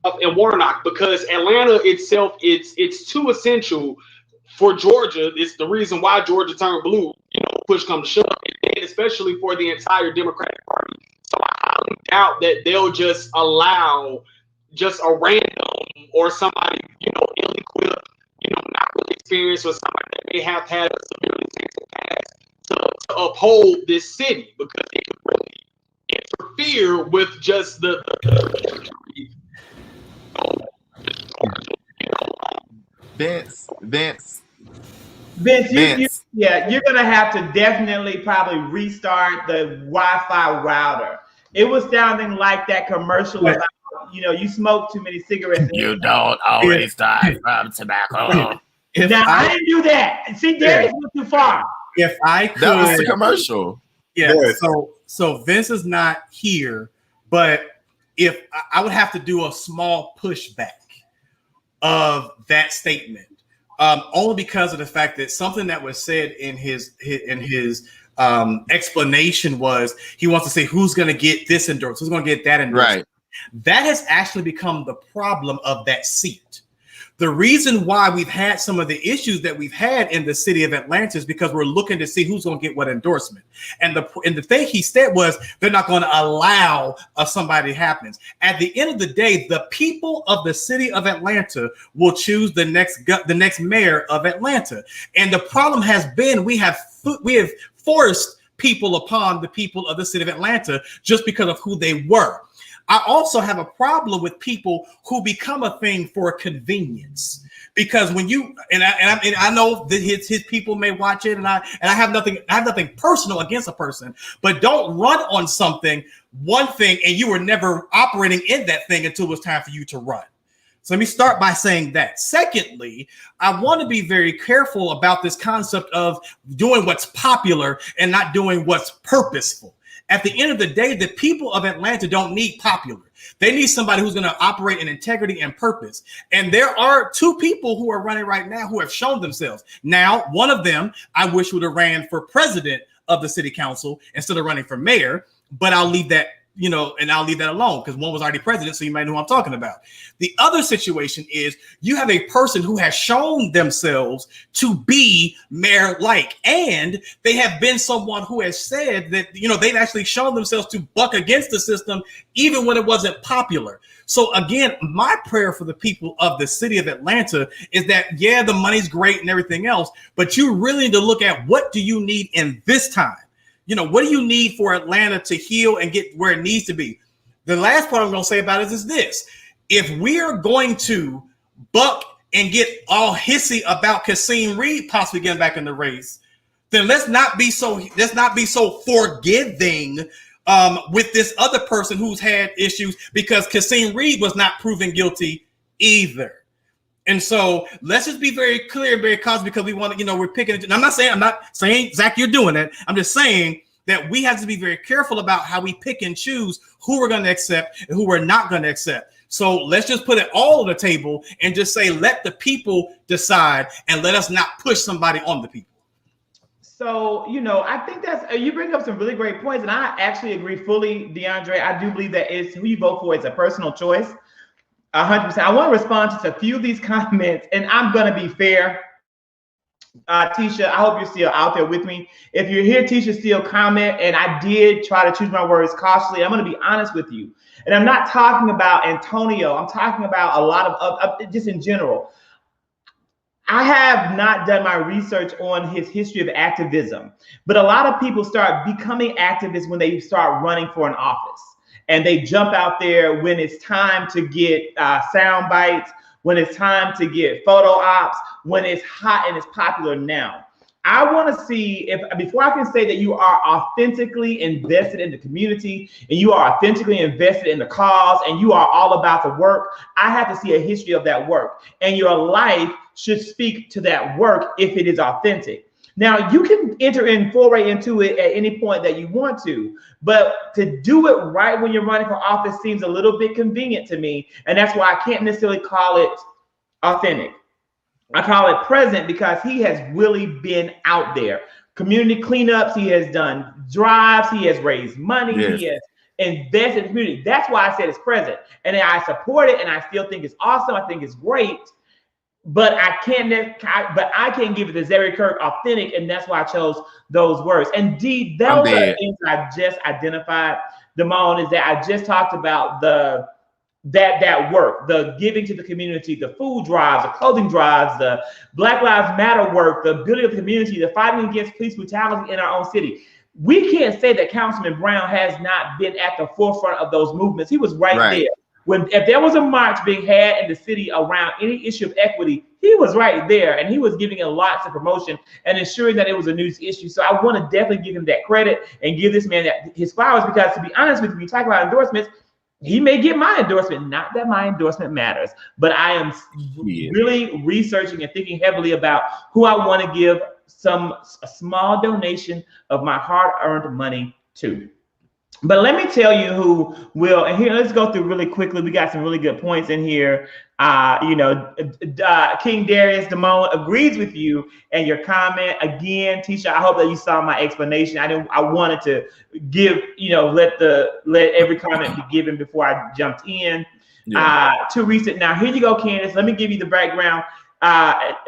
And Warnock, because Atlanta itself, it's too essential for Georgia. It's the reason why Georgia turned blue, you know, push come to shove, and especially for the entire Democratic Party. So I highly doubt that they'll just allow just a random or somebody, you know, ill-equipped, you know, not really experienced, or somebody that may have had a severely tainted past to uphold this city, because it could really interfere with just the Vince, you're gonna have to definitely probably restart the Wi-Fi router. It was sounding like that commercial about, you know, you smoke too many cigarettes. You don't always die from tobacco. I didn't do that. See, Darius went too far. If I could, that was the commercial. Yeah. So Vince is not here, but if I would have to do a small pushback of that statement, only because of the fact that something that was said in his explanation was he wants to say who's going to get this endorsement, who's going to get that endorsement. Right. That has actually become the problem of that seat. The reason why we've had some of the issues that we've had in the city of Atlanta is because we're looking to see who's going to get what endorsement. And the thing he said was they're not going to allow somebody happens. At the end of the day, the people of the city of Atlanta will choose the next mayor of Atlanta. And the problem has been we have forced people upon the people of the city of Atlanta just because of who they were. I also have a problem with people who become a thing for convenience, because when you and I know that his people may watch it, and I have nothing personal against a person, but don't run on one thing, and you were never operating in that thing until it was time for you to run. So let me start by saying that. Secondly, I want to be very careful about this concept of doing what's popular and not doing what's purposeful. At the end of the day, the people of Atlanta don't need popular. They need somebody who's going to operate in integrity and purpose. And there are two people who are running right now who have shown themselves. Now, one of them, I wish would have ran for president of the city council instead of running for mayor, but I'll leave that, and I'll leave that alone because one was already president, so you might know who I'm talking about. The other situation is you have a person who has shown themselves to be mayor-like, and they have been someone who has said that, they've actually shown themselves to buck against the system even when it wasn't popular. So again, my prayer for the people of the city of Atlanta is that, yeah, the money's great and everything else, but you really need to look at what do you need in this time? What do you need for Atlanta to heal and get where it needs to be? The last part I'm going to say about it is this. If we are going to buck and get all hissy about Kasim Reed possibly getting back in the race, then let's not be so forgiving with this other person who's had issues, because Kasim Reed was not proven guilty either. And so let's just be very clear, because we want to, we're picking it. And I'm not saying, Zach, you're doing it. I'm just saying that we have to be very careful about how we pick and choose who we're going to accept and who we're not going to accept. So let's just put it all on the table and just say, let the people decide, and let us not push somebody on the people. So, I think you bring up some really great points, and I actually agree fully, DeAndre. I do believe that who you vote for is a personal choice. 100%. I want to respond to a few of these comments, and I'm going to be fair. Tisha, I hope you're still out there with me. If you're here, Tisha, still comment. And I did try to choose my words cautiously. I'm going to be honest with you. And I'm not talking about Antonio. I'm talking about a lot of just in general. I have not done my research on his history of activism, but a lot of people start becoming activists when they start running for an office. And they jump out there when it's time to get sound bites, when it's time to get photo ops, when it's hot and it's popular now. I want to see before I can say that you are authentically invested in the community and you are authentically invested in the cause and you are all about the work, I have to see a history of that work. And your life should speak to that work if it is authentic. Now, you can foray into it at any point that you want to, but to do it right when you're running for office seems a little bit convenient to me. And that's why I can't necessarily call it authentic. I call it present because he has really been out there. Community cleanups, he has done drives, he has raised money, yes. He has invested in the community. That's why I said it's present. And I support it, and I still think it's awesome. I think it's great. But I can't give it the Zeri Kirk authentic, and that's why I chose those words. Indeed, those are the things I just identified, Damone, is that I just talked about that work, the giving to the community, the food drives, the clothing drives, the Black Lives Matter work, the building of the community, the fighting against police brutality in our own city. We can't say that Councilman Brown has not been at the forefront of those movements. He was right there. If there was a march being had in the city around any issue of equity, he was right there, and he was giving it lots of promotion and ensuring that it was a news issue. So I want to definitely give him that credit and give this man his flowers, because to be honest with you, when you talk about endorsements, he may get my endorsement. Not that my endorsement matters, but I am really researching and thinking heavily about who I want to give a small donation of my hard-earned money to. But let me tell you who will, and here, let's go through really quickly. We got some really good points in here. King Darius Damone agrees with you and your comment. Again, Tisha, I hope that you saw my explanation. I wanted to give, let every comment be given before I jumped in. To recent. Now, here you go, Candace. Let me give you the background.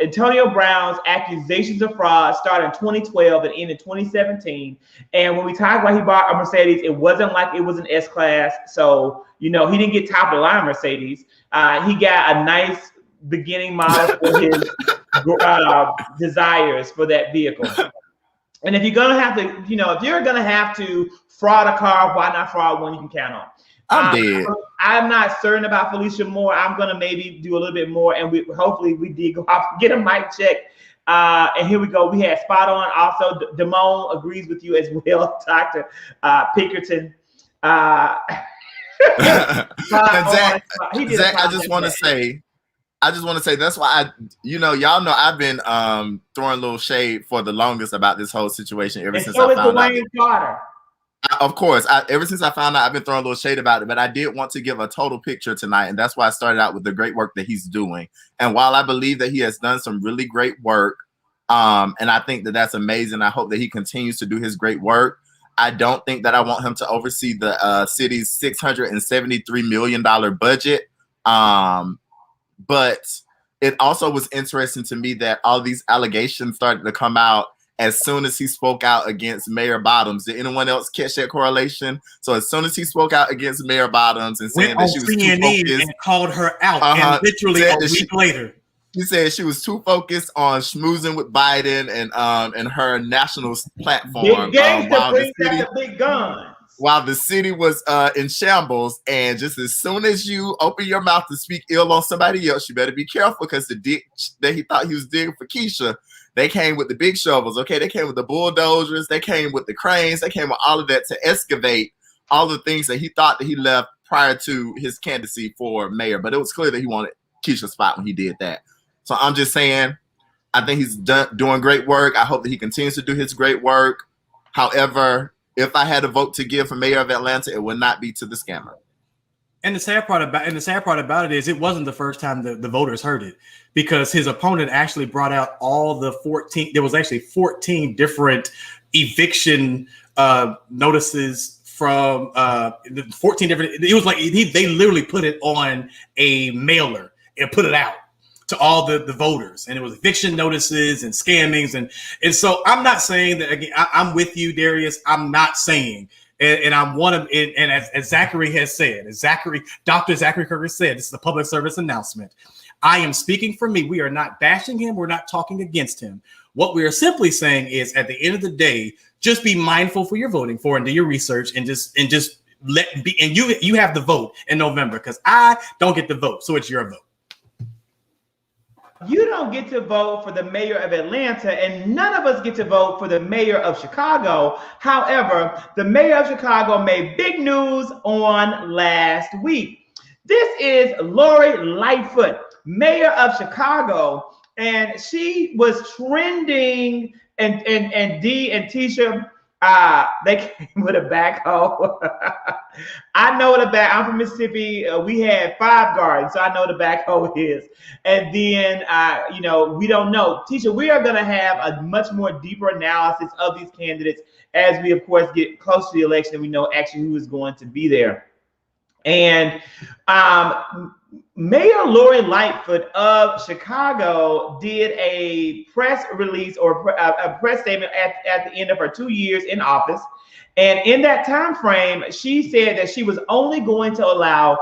Antonio Brown's accusations of fraud started in 2012 and ended in 2017. And when we talk about he bought a Mercedes, it wasn't like it was an S-Class. So, he didn't get top of the line Mercedes. He got a nice beginning model for his desires for that vehicle. And if you're gonna have to, if you're gonna have to fraud a car, why not fraud one you can count on? I'm dead. I'm not certain about Felicia Moore. I'm gonna maybe do a little bit more, and hopefully we did go off, get a mic check. And here we go. We had spot on. Also, Damone agrees with you as well, Dr. Pinkerton. Zach, I just want to say, that's why y'all know I've been throwing a little shade for the longest about this whole situation ever since I found out. Of course, ever since I found out, I've been throwing a little shade about it, but I did want to give a total picture tonight, and that's why I started out with the great work that he's doing. And while I believe that he has done some really great work, and I think that that's amazing, I hope that he continues to do his great work. I don't think that I want him to oversee the city's $673 million budget. But it also was interesting to me that all these allegations started to come out as soon as he spoke out against Mayor Bottoms. Did anyone else catch that correlation? So as soon as he spoke out against Mayor Bottoms and saying that she was too focused, and called her out, and literally a week later, he said she was too focused on schmoozing with Biden and her national platform. While the city was in shambles, and just as soon as you open your mouth to speak ill on somebody else, you better be careful, because the dick that he thought he was digging for Keisha, they came with the big shovels, okay? They came with the bulldozers, they came with the cranes, they came with all of that to excavate all the things that he thought that he left prior to his candidacy for mayor. But it was clear that he wanted Keisha's spot when he did that. So I'm just saying, I think he's doing great work. I hope that he continues to do his great work. However, if I had a vote to give for mayor of Atlanta, it would not be to the scammer. And the sad part about it is it wasn't the first time the voters heard it, because his opponent actually brought out all the 14. There was actually 14 different eviction notices from 14 different. It was like they literally put it on a mailer and put it out to all the voters, and it was eviction notices and scammings, and so I'm not saying that again. I'm with you, Darius. I'm not saying, and I'm one of, and as Zachary has said, Dr. Zachary Kirk said, this is a public service announcement. I am speaking for me. We are not bashing him. We're not talking against him. What we are simply saying is, at the end of the day, just be mindful for your voting for, and do your research, and just let be. And you have the vote in November, because I don't get the vote, so it's your vote. You don't get to vote for the mayor of Atlanta, and none of us get to vote for the mayor of Chicago. However, the mayor of Chicago made big news on last week. This is Lori Lightfoot, mayor of Chicago, and she was trending, and Dee and Tisha, they came with a backhoe. I know what I'm from Mississippi. We had 5 gardens, so I know what a backhoe is. And then, we don't know. Tisha, we are going to have a much more deeper analysis of these candidates as we, of course, get close to the election and we know actually who is going to be there. And Mayor Lori Lightfoot of Chicago did a press release or a press statement at the end of her 2 years in office. And in that time frame, she said that she was only going to allow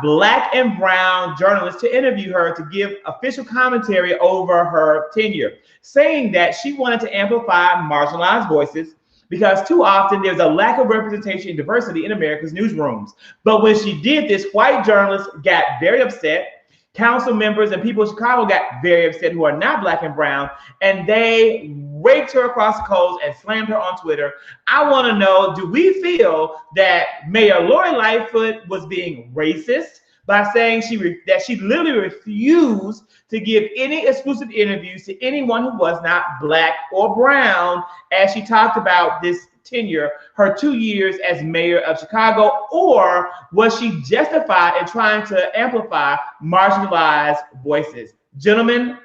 Black and brown journalists to interview her to give official commentary over her tenure, saying that she wanted to amplify marginalized voices, because too often there's a lack of representation and diversity in America's newsrooms. But when she did this, white journalists got very upset. Council members and people in Chicago got very upset who are not Black and brown, and they raked her across the coals and slammed her on Twitter. I want to know, do we feel that Mayor Lori Lightfoot was being racist by saying that she literally refused to give any exclusive interviews to anyone who was not Black or brown, as she talked about this tenure, her 2 years as mayor of Chicago? Or was she justified in trying to amplify marginalized voices? Gentlemen,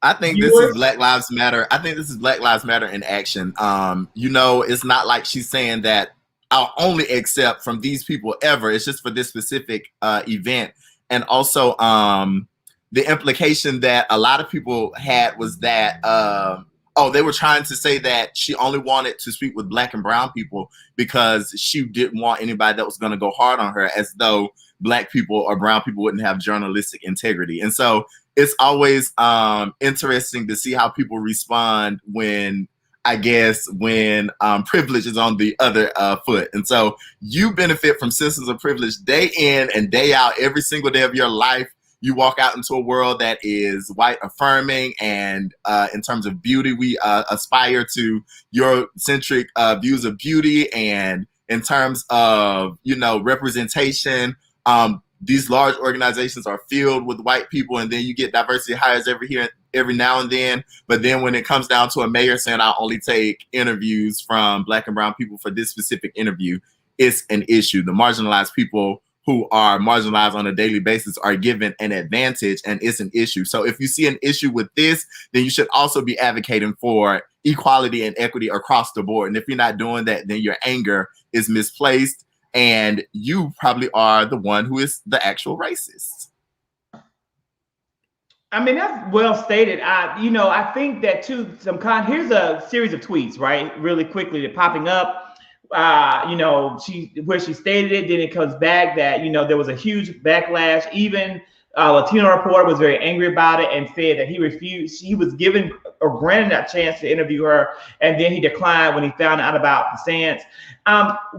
I think this is Black Lives Matter. I think this is Black Lives Matter in action. It's not like she's saying that I'll only accept from these people ever. It's just for this specific event. And also, the implication that a lot of people had was that, they were trying to say that she only wanted to speak with Black and brown people because she didn't want anybody that was going to go hard on her, as though Black people or brown people wouldn't have journalistic integrity. And so it's always interesting to see how people respond when privilege is on the other foot. And so you benefit from systems of privilege day in and day out. Every single day of your life, you walk out into a world that is white affirming, and in terms of beauty, we aspire to Eurocentric views of beauty, and in terms of representation, these large organizations are filled with white people, and then you get diversity hires every now and then. But then when it comes down to a mayor saying, I'll only take interviews from Black and brown people for this specific interview, it's an issue. The marginalized people who are marginalized on a daily basis are given an advantage, and it's an issue. So if you see an issue with this, then you should also be advocating for equality and equity across the board. And if you're not doing that, then your anger is misplaced, and you probably are the one who is the actual racist. I mean, that's well stated. I think that too, here's a series of tweets, right? Really quickly, they're popping up. Where she stated it, then it comes back that, there was a huge backlash. Even Latino reporter was very angry about it and said that he refused. He was given or granted that chance to interview her, and then he declined when he found out about the stance.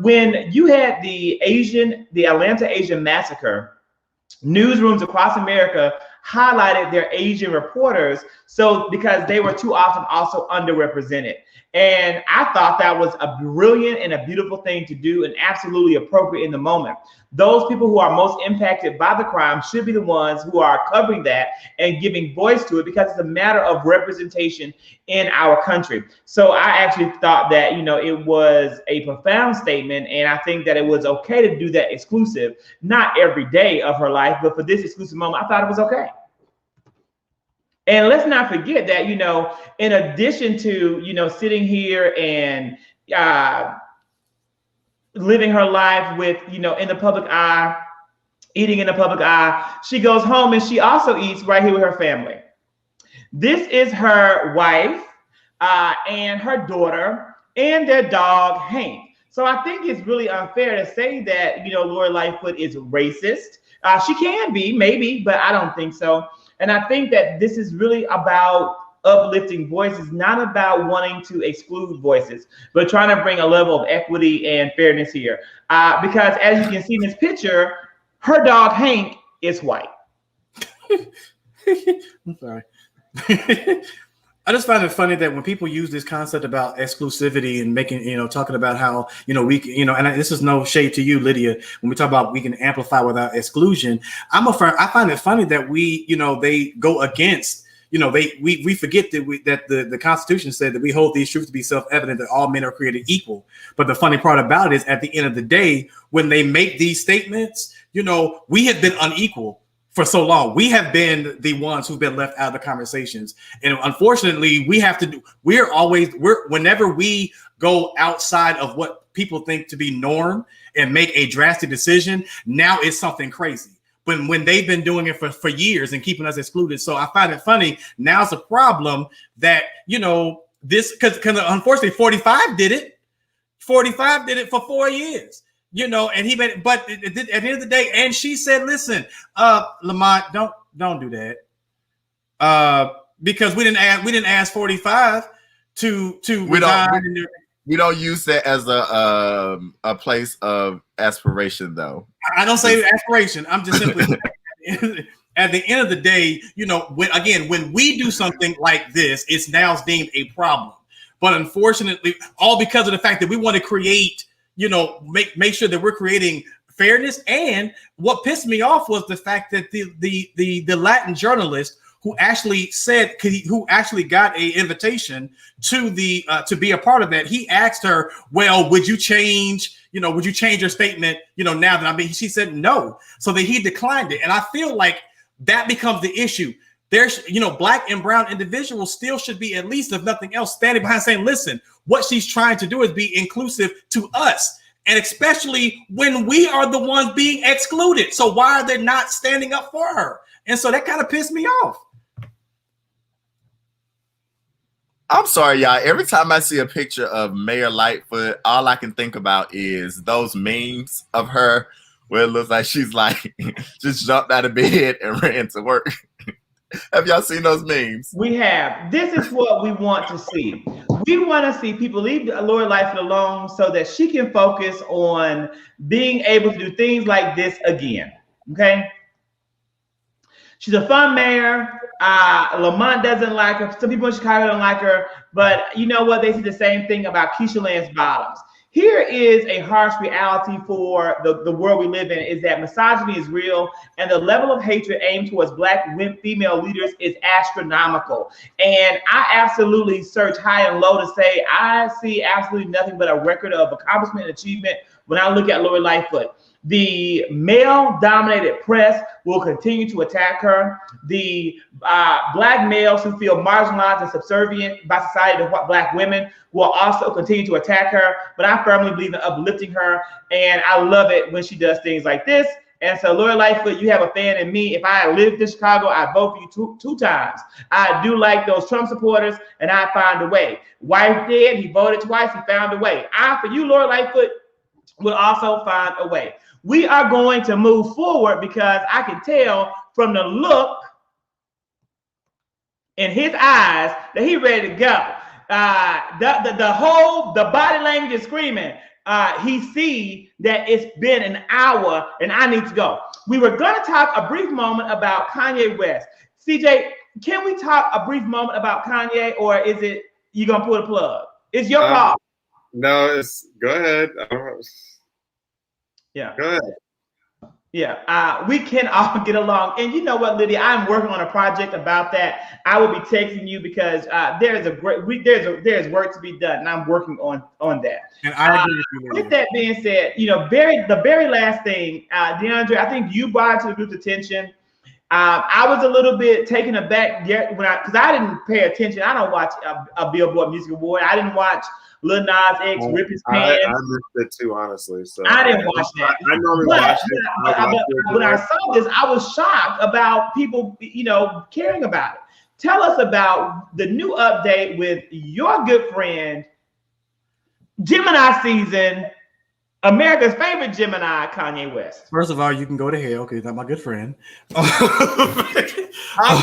When you had the Atlanta Asian massacre, newsrooms across America highlighted their Asian reporters, because they were too often also underrepresented. And I thought that was a brilliant and a beautiful thing to do, and absolutely appropriate in the moment. Those people who are most impacted by the crime should be the ones who are covering that and giving voice to it, because it's a matter of representation in our country. So I actually thought that, it was a profound statement, and I think that it was okay to do that exclusive, not every day of her life, but for this exclusive moment, I thought it was okay. And let's not forget that, in addition to, sitting here and living her life with, in the public eye, eating in the public eye, she goes home and she also eats right here with her family. This is her wife and her daughter and their dog, Hank. So I think it's really unfair to say that, Lori Lightfoot is racist. She can be, maybe, but I don't think so. And I think that this is really about uplifting voices, not about wanting to exclude voices, but trying to bring a level of equity and fairness here. Because as you can see in this picture, her dog Hank is white. I'm sorry. I just find it funny that when people use this concept about exclusivity and making, talking about how, we can, and this is no shade to you, Lydia, when we talk about we can amplify without exclusion, I find it funny that they go against, we forget that the Constitution said that we hold these truths to be self-evident, that all men are created equal. But the funny part about it is, at the end of the day, when they make these statements, we have been unequal for so long. We have been the ones who've been left out of the conversations. And unfortunately, whenever we go outside of what people think to be norm and make a drastic decision, now it's something crazy. But when they've been doing it for years and keeping us excluded. So I find it funny. Now's a problem that, this, because unfortunately 45 did it. 45 did it for 4 years. And he made it, but at the end of the day, and she said, listen, Lamont, don't do that. Because we didn't ask 45 to we don't use that as a place of aspiration, though. I don't say aspiration. I'm just simply at the end of the day, when we do something like this, it's now deemed a problem. But unfortunately, all because of the fact that we want to create, make sure that we're creating fairness. And what pissed me off was the fact that the Latin journalist who actually got a invitation to to be a part of that, he asked her, well, would you change your statement, now that she said no. So that he declined it. And I feel like that becomes the issue. There's, Black and brown individuals still should be, at least if nothing else, standing behind saying, listen, what she's trying to do is be inclusive to us. And especially when we are the ones being excluded. So why are they not standing up for her? And so that kind of pissed me off. I'm sorry, y'all. Every time I see a picture of Mayor Lightfoot, all I can think about is those memes of her where it looks like she's like just jumped out of bed and ran to work. Have y'all seen those memes? We have. This is what we want to see. We want to see people leave Lori Lightfoot alone so that she can focus on being able to do things like this again. Okay? She's a fun mayor. Lamont doesn't like her. Some people in Chicago don't like her. But you know what? They see the same thing about Keisha Lance Bottoms. Here is a harsh reality for the world we live in, is that misogyny is real, and the level of hatred aimed towards Black female leaders is astronomical. And I absolutely search high and low to say I see absolutely nothing but a record of accomplishment and achievement when I look at Lori Lightfoot. The male-dominated press will continue to attack her. The Black males who feel marginalized and subservient by society to Black women will also continue to attack her. But I firmly believe in uplifting her, and I love it when she does things like this. And so, Lori Lightfoot, you have a fan in me. If I lived in Chicago, I'd vote for you two times. I do like those Trump supporters, and I find a way. Wife dead, he voted twice, he found a way. I, for you, Lori Lightfoot, will also find a way. We are going to move forward because I can tell from the look in his eyes that he's ready to go. The body language is screaming. He see that it's been an hour and I need to go. We were going to talk a brief moment about Kanye West. CJ, can we talk a brief moment about Kanye, or is it you gonna pull the plug? It's your call. No, go ahead. Yeah. Go ahead. Yeah, we can all get along. And you know what, Lydia, I'm working on a project about that. I will be texting you because there's work to be done, and I'm working on that. And I agree with you, Lydia. With that being said, the very last thing, DeAndre, I think you brought it to the group's attention. I was a little bit taken aback because I didn't pay attention. I don't watch a Billboard Music Award. I didn't watch Lil Nas X rip his pants. I missed it too, honestly. So I didn't watch that. I normally watch it. When I saw this, I was shocked about people, caring about it. Tell us about the new update with your good friend, Gemini season, America's favorite Gemini, Kanye West. First of all, you can go to hell because he's not my good friend.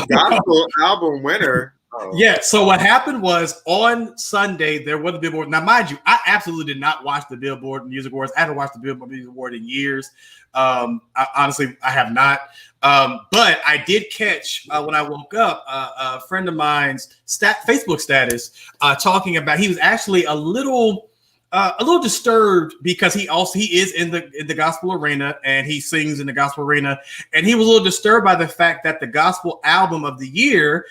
Gospel album winner. Oh. Yeah, so what happened was on Sunday, there was a Billboard. Now, mind you, I absolutely did not watch the Billboard Music Awards. I haven't watched the Billboard Music Award in years. Honestly, I have not. But I did catch, when I woke up, a friend of mine's Facebook status talking about, he was actually a little disturbed because he is in the gospel arena and he sings in the gospel arena. And he was a little disturbed by the fact that the gospel album of the year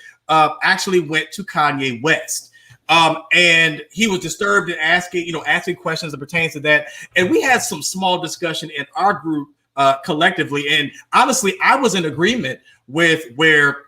actually went to Kanye West. And he was disturbed and asking questions that pertains to that. And we had some small discussion in our group collectively. And honestly, I was in agreement with where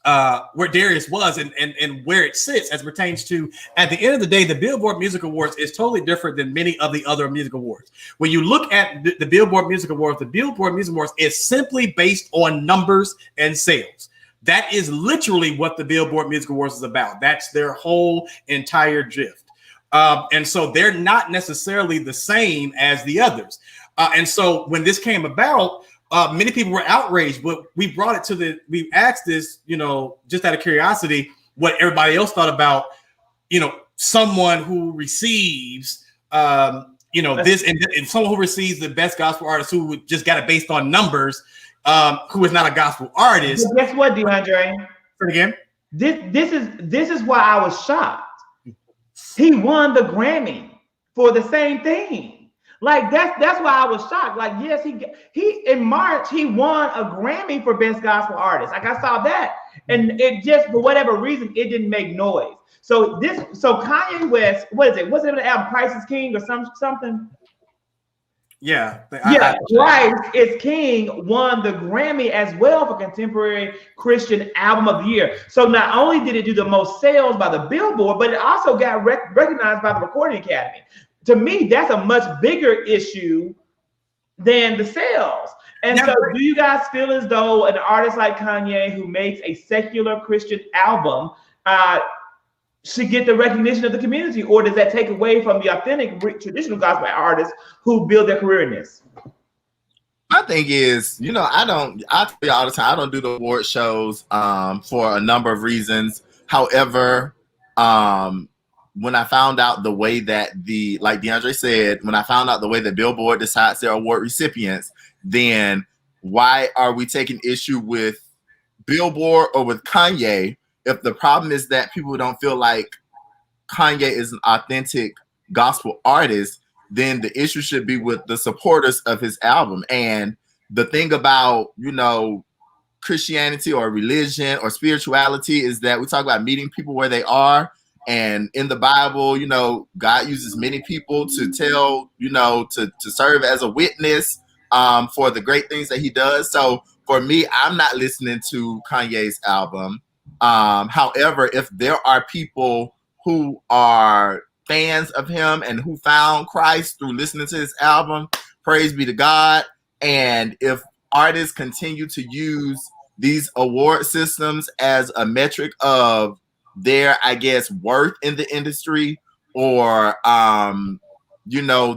Darius was and where it sits as pertains to, at the end of the day, the Billboard Music Awards is totally different than many of the other music awards. When you look at the Billboard Music Awards, the Billboard Music Awards is simply based on numbers and sales. That is literally what the Billboard Music Awards is about. That's their whole entire drift. And so they're not necessarily the same as the others. And so when this came about, many people were outraged, but we asked this, just out of curiosity, what everybody else thought about, someone who receives, this and someone who receives the best gospel artist who just got it based on numbers, who is not a gospel artist. But guess what, DeAndre? Again, this is why I was shocked. He won the Grammy for the same thing. Like that's why I was shocked. Like, yes, he in March he won a Grammy for best gospel artist. Like I saw that, and it just for whatever reason it didn't make noise. So Kanye West, what is it? What's the name of the album? Christ is King or something? Yeah. Christ is King won the Grammy as well for Contemporary Christian Album of the Year. So not only did it do the most sales by the Billboard, but it also got recognized by the Recording Academy. To me, that's a much bigger issue than the sales. And so do you guys feel as though an artist like Kanye who makes a secular Christian album should get the recognition of the community, or does that take away from the authentic traditional gospel artists who build their career in this? my thing is, I tell you all the time, I don't do the award shows for a number of reasons. However, when I found out the way that like DeAndre said, when I found out the way that Billboard decides their award recipients, then why are we taking issue with Billboard or with Kanye if the problem is that people don't feel like Kanye is an authentic gospel artist? Then the issue should be with the supporters of his album. And the thing about, Christianity or religion or spirituality is that we talk about meeting people where they are. And in the Bible, God uses many people to tell, to serve as a witness for the great things that he does. So for me, I'm not listening to Kanye's album. However, if there are people who are fans of him and who found Christ through listening to his album, praise be to God. And if artists continue to use these award systems as a metric of their, I guess, worth in the industry, or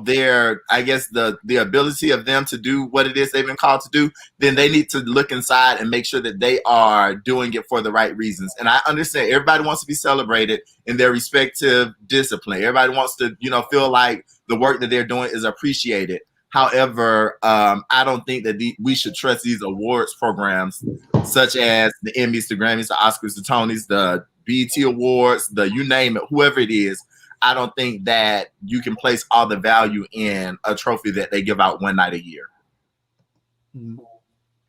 their, I guess, the ability of them to do what it is they've been called to do, then they need to look inside and make sure that they are doing it for the right reasons. And I understand everybody wants to be celebrated in their respective discipline. Everybody wants to, feel like the work that they're doing is appreciated. However, I don't think that we should trust these awards programs, such as the Emmys, the Grammys, the Oscars, the Tonys, the BET Awards, you name it, whoever it is. I don't think that you can place all the value in a trophy that they give out one night a year.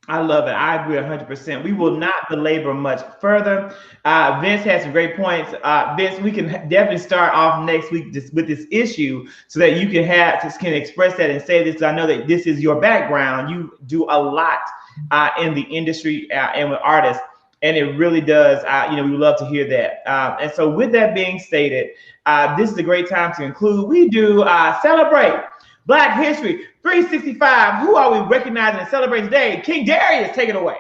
I love it. I agree 100%. We will not belabor much further. Vince has some great points. Vince, we can definitely start off next week with this issue so that you can express that and say this. I know that this is your background. You do a lot in the industry and with artists, and it really does. We would love to hear that. And so with that being stated, this is a great time to include. We do celebrate Black History 365. Who are we recognizing and celebrating today? King Darius, take it away.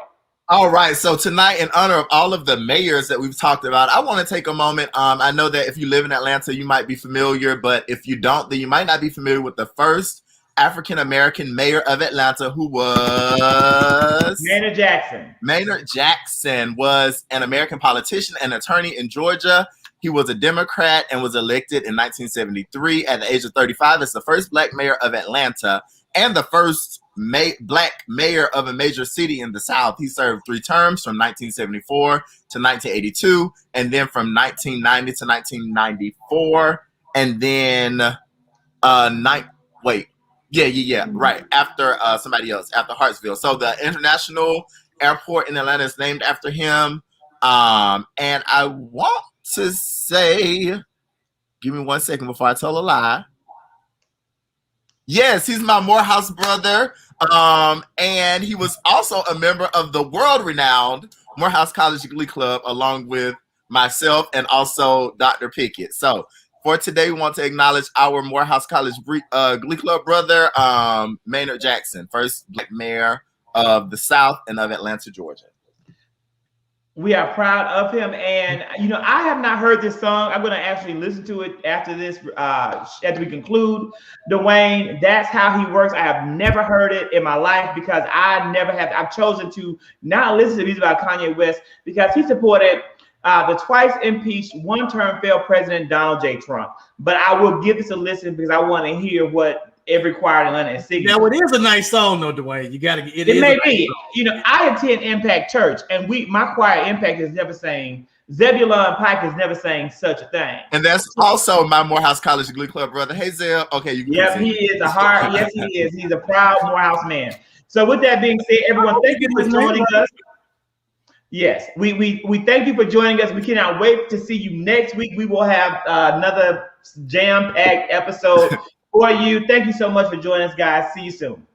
All right. So tonight, in honor of all of the mayors that we've talked about, I want to take a moment. I know that if you live in Atlanta, you might be familiar, but if you don't, then you might not be familiar with the first African-American mayor of Atlanta, who was Maynard Jackson. Maynard Jackson was an American politician and attorney in Georgia. He was a Democrat and was elected in 1973 at the age of 35 as the first Black mayor of Atlanta and the first Black mayor of a major city in the South. He served 3 terms from 1974 to 1982, and then from 1990 to 1994, and then right after somebody else, after Hartsville. So the international airport in Atlanta is named after him. And I want to say, give me 1 second before I tell a lie. Yes, he's my Morehouse brother. And he was also a member of the world-renowned Morehouse College Glee Club, along with myself and also Dr. Pickett. So for today, we want to acknowledge our Morehouse College Glee Club brother, Maynard Jackson, first Black mayor of the South and of Atlanta, Georgia. We are proud of him, and I have not heard this song. I'm going to actually listen to it after this, after we conclude. Dwayne, that's how he works. I have never heard it in my life because I've chosen to not listen to music about Kanye West because he supported the twice impeached, one-term failed president Donald J. Trump. But I will give this a listen because I want to hear what every choir in Atlanta is singing. Now, it is a nice song, though, Dwayne. You got to. It may be. I attend Impact Church, and my choir Impact is never saying. Zebulon Pike is never saying such a thing. And that's also my Morehouse College Glee Club brother. Hey, Zeb. Okay, you can. Yep, he is a hard. Yes, he is. He's a proud Morehouse man. So, with that being said, everyone, thank you for joining us. Yes, we thank you for joining us. We cannot wait to see you next week. We will have another jam-packed episode for you. Thank you so much for joining us, guys. See you soon.